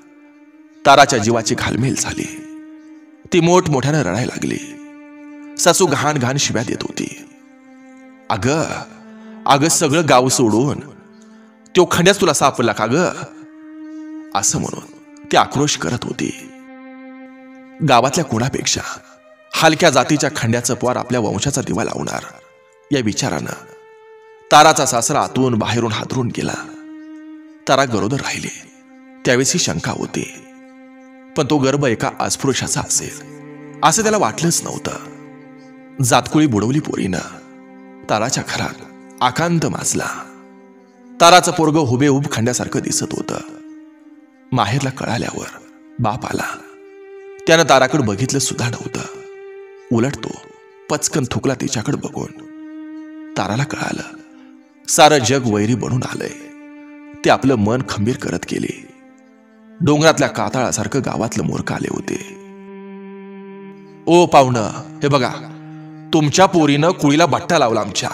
ताराच्या जीवाची घालमेल झाली. ती मोठमोठ्यानं रडायला लागली. सासू घाण घाण शिव्या देत होती. अगं सगळं गाव सोडून तो खंड्याच तुला सापडला का ग? असं म्हणून ती आक्रोश करत होती. गावातल्या कुणापेक्षा हलक्या जातीच्या खंड्याचं पोर आपल्या वंशाचा दिवा लावणार या विचारानं ताराचा सासरा आतून बाहेरून हादरून गेला. तारा गरोदर राहिली. त्यावेळेस ही शंका होती. पण तो गर्भ एका अस्पृश्याचा असेल असं त्याला वाटलंच नव्हतं. जातकुळी बुडवली पोरीनं. ताराच्या घरात आकांत माजला. ताराचं पोरगं हुबेहूब खंड्यासारखं दिसत होतं. माहेरला कळाल्यावर बाप आला. त्यानं ताराकडे बघितलं सुद्धा नव्हतं. उलट तो पचकन थुकला तिच्याकडे बघून. ताराला कळालं सारं जग वैरी बनून आलंय. ते आपलं मन खंबीर करत गेले. डोंगरातल्या कातळासारखं गावातलं मोरकं आले होते. ओ पाहुणं, हे बघा, तुमच्या पोरीनं कुळीला बट्टा लावला आमच्या.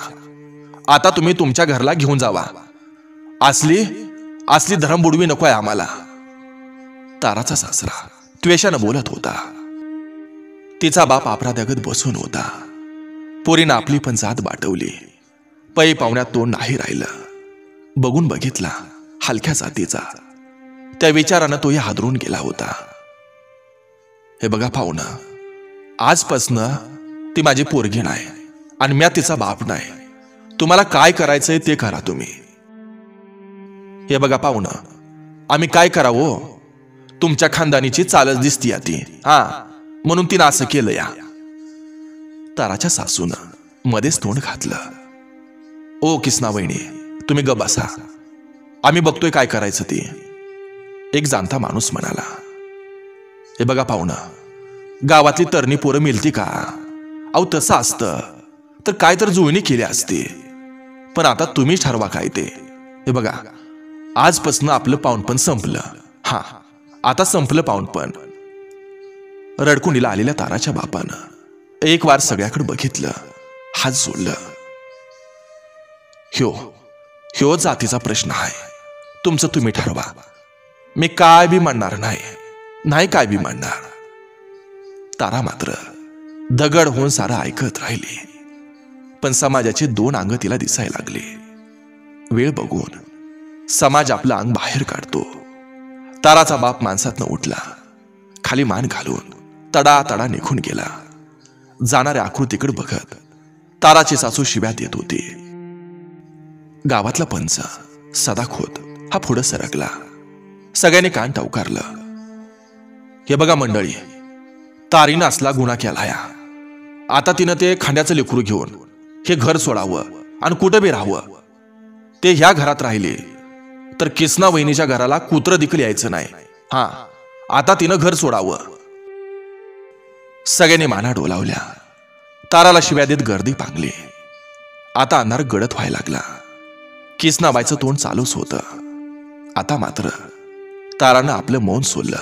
आता तुम्ही तुमच्या घरला घेऊन जावा. असली धरम बुडवी नकोय आम्हाला. ताराचा सासरा त्वेषानं बोलत होता. तिचा बाप अपराध्यागत बसून होता. पोरीनं आपली पण जात बाटवली. पै पाहुण्यात तोंड नाही राहिलं. बघून बघितला हलक्या जातीचा. त्या विचारानं तोही हादरून गेला होता. हे बघा पाहुणं, आजपासनं ती माझी पोरगी नाही आणि म्या तिचा बाप नाही. तुम्हाला काय करायचंय ते करा तुम्ही. हे बघा पाहुणं, आम्ही काय करावं? तुमच्या खानदानीची चालच दिसती ती, म्हणून तिनं असं केलं या. ताराच्या सासूनं मध्येच तोंड घातलं. ओ किसना वहिनी, तुम्ही ग बसा, आम्ही बघतोय काय करायचं ते. एक जाणता माणूस म्हणाला, हे बघा पाहुणं, गावातली तरणी पोरं मिळती का? अहो तसं असतं तर काय तर जुळणी केली असते. पण आता तुम्ही ठरवा काय ते. हे बघा, आजपासून आपलं पाऊणपण संपलं. आता संपलं पाऊणपण. रडकुंडीला आलेल्या ताराच्या बापानं एक वार सगळ्याकडे बघितलं, हात जोडलं. ह्यो जातीचा प्रश्न आहे. तुमचं तुम्ही ठरवा. मी काय बी म्हणणार नाही काय बी म्हणणार. तारा मात्र दगड होऊन सारं ऐकत राहिली. पण समाजाचे दोन अंग तिला दिसायला लागले. वेळ बघून समाज आपलं अंग बाहेर काढतो. ताराचा बाप माणसातनं उठला. खाली मान घालून तडा तडा निघून गेला. जाणाऱ्या आकृतीकडे बघत ताराची सासू शिव्या देत होती. गावातला पंच सदाखोत हा पुढं सरकला. सगळ्यांनी कान टवकारलं. हे बघा मंडळी, तारीनं असला गुन्हा केलाय. आता तिनं ते खांद्याचं लेकरू घेऊन हे घर सोडावं आणि कुठं बी राहावं. ते ह्या घरात राहिले तर किसना वहिनीच्या घराला कुत्रं देखील यायचं नाही. आता तिनं घर सोडावं. सगळ्यांनी माना डोलावल्या. ताराला शिव्या देत गर्दी पांगली. आता अंधार गडद व्हायला लागला. किसनाबाईचं तोंड चालूच होतं. आता मात्र तारानं आपलं मौन सोडलं.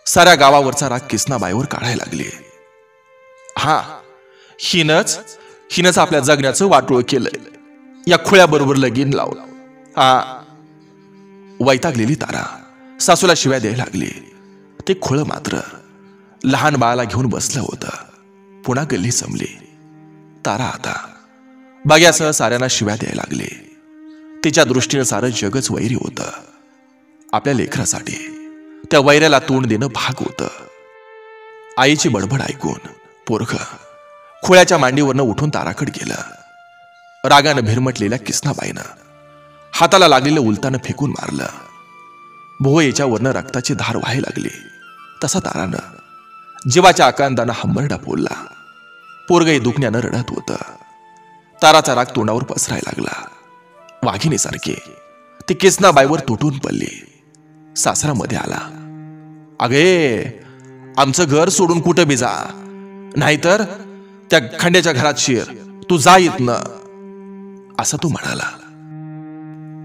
साऱ्या गावावरचा राग किसनाबाईवर काढायला लागली. हिनच आपल्या जगण्याचं वाटोळ केलंय. या खुळ्याबरोबर लगीन लावून. वैतागलेली तारा सासूला शिव्या द्यायला लागली. ते खुळ मात्र लहान बाळाला घेऊन बसलं होतं. पुन्हा गल्ली जमली. तारा आता बाग्यासह साऱ्यांना शिव्या द्यायला लागली. तिच्या दृष्टीनं सारं जगच वैरी होतं. आपल्या लेकरासाठी त्या वैऱ्याला तोंड देणं भाग होतं. आईची बडबड ऐकून पोरगं खुळ्याच्या मांडीवरनं उठून ताराकडे गेलं. रागानं भिरमटलेल्या किसनाबाईनं हाताला लागलेलं उलतानं फेकून मारलं. भुवयाच्या वरनं रक्ताची धार व्हायला लागली. तसा तारानं जीवाच्या आकांतानं हंबरडा फोडला. पोरगही दुखण्यानं रडत होतं. ताराचा राग तोंडावर पसरायला लागला. वाघिणीसारखी ती किसनाबाईवर तुटून पडली. सासरामध्ये आला. अगे, आमचं घर सोडून कुठं बी जा, नाहीतर त्या खंड्याच्या घरात शिर. तू जा इथनं, असं तू म्हणाला.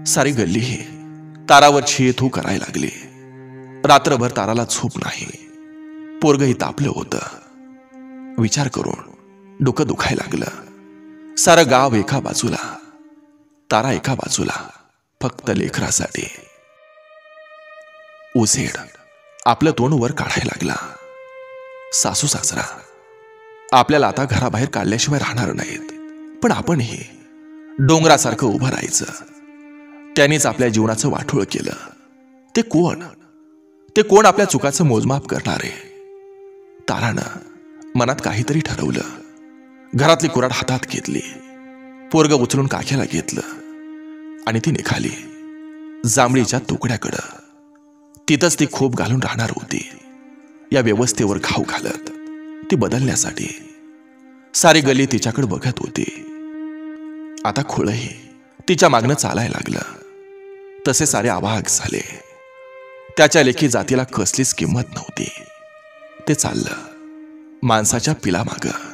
सारी गल्ली ही तारावर छी थू करायला लागली. रात्रभर ताराला झोप नाही. पोरगही तापलं होतं. विचार करून डोकं दुखायला लागलं. सारं गाव एका बाजूला, तारा एका बाजूला, फक्त लेकरासाठी. उजेड आपलं तोंड वर काढायला लागला. सासू सासरा आपल्याला आता घराबाहेर काढल्याशिवाय राहणार नाहीत. पण आपणही डोंगरासारखं उभं राहायचं. त्यांनीच आपल्या जीवनाचं वाटोळ केलं. ते कोण आपल्या चुकाचं मोजमाप करणारे? तारानं मनात काहीतरी ठरवलं. घरातली कुऱ्हाड हातात घेतली. पोरगं उचलून काख्याला घेतलं आणि ती निघाली जांभळीच्या तुकड्याकडं. तिथंच ती खोप घालून राहणार होती. या व्यवस्थेवर घाव घालत ती बदलण्यासाठी सारी गल्ली तिच्याकडे बघत होती. आता खुळही तिच्या मागणं चालायला लागलं. तसे सारे अवाक झाले. त्याच्या लेखी जातीला कसलीच किंमत नव्हती. ते चाललं माणसाच्या पिलामागं.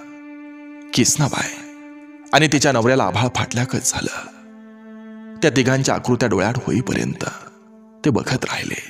किसनाबाई आणि तिच्या नवऱ्याला आभाळ फाटल्याकच झालं. त्या तिघांच्या आकृत्या डोळ्यात होईपर्यंत ते बघत राहिले.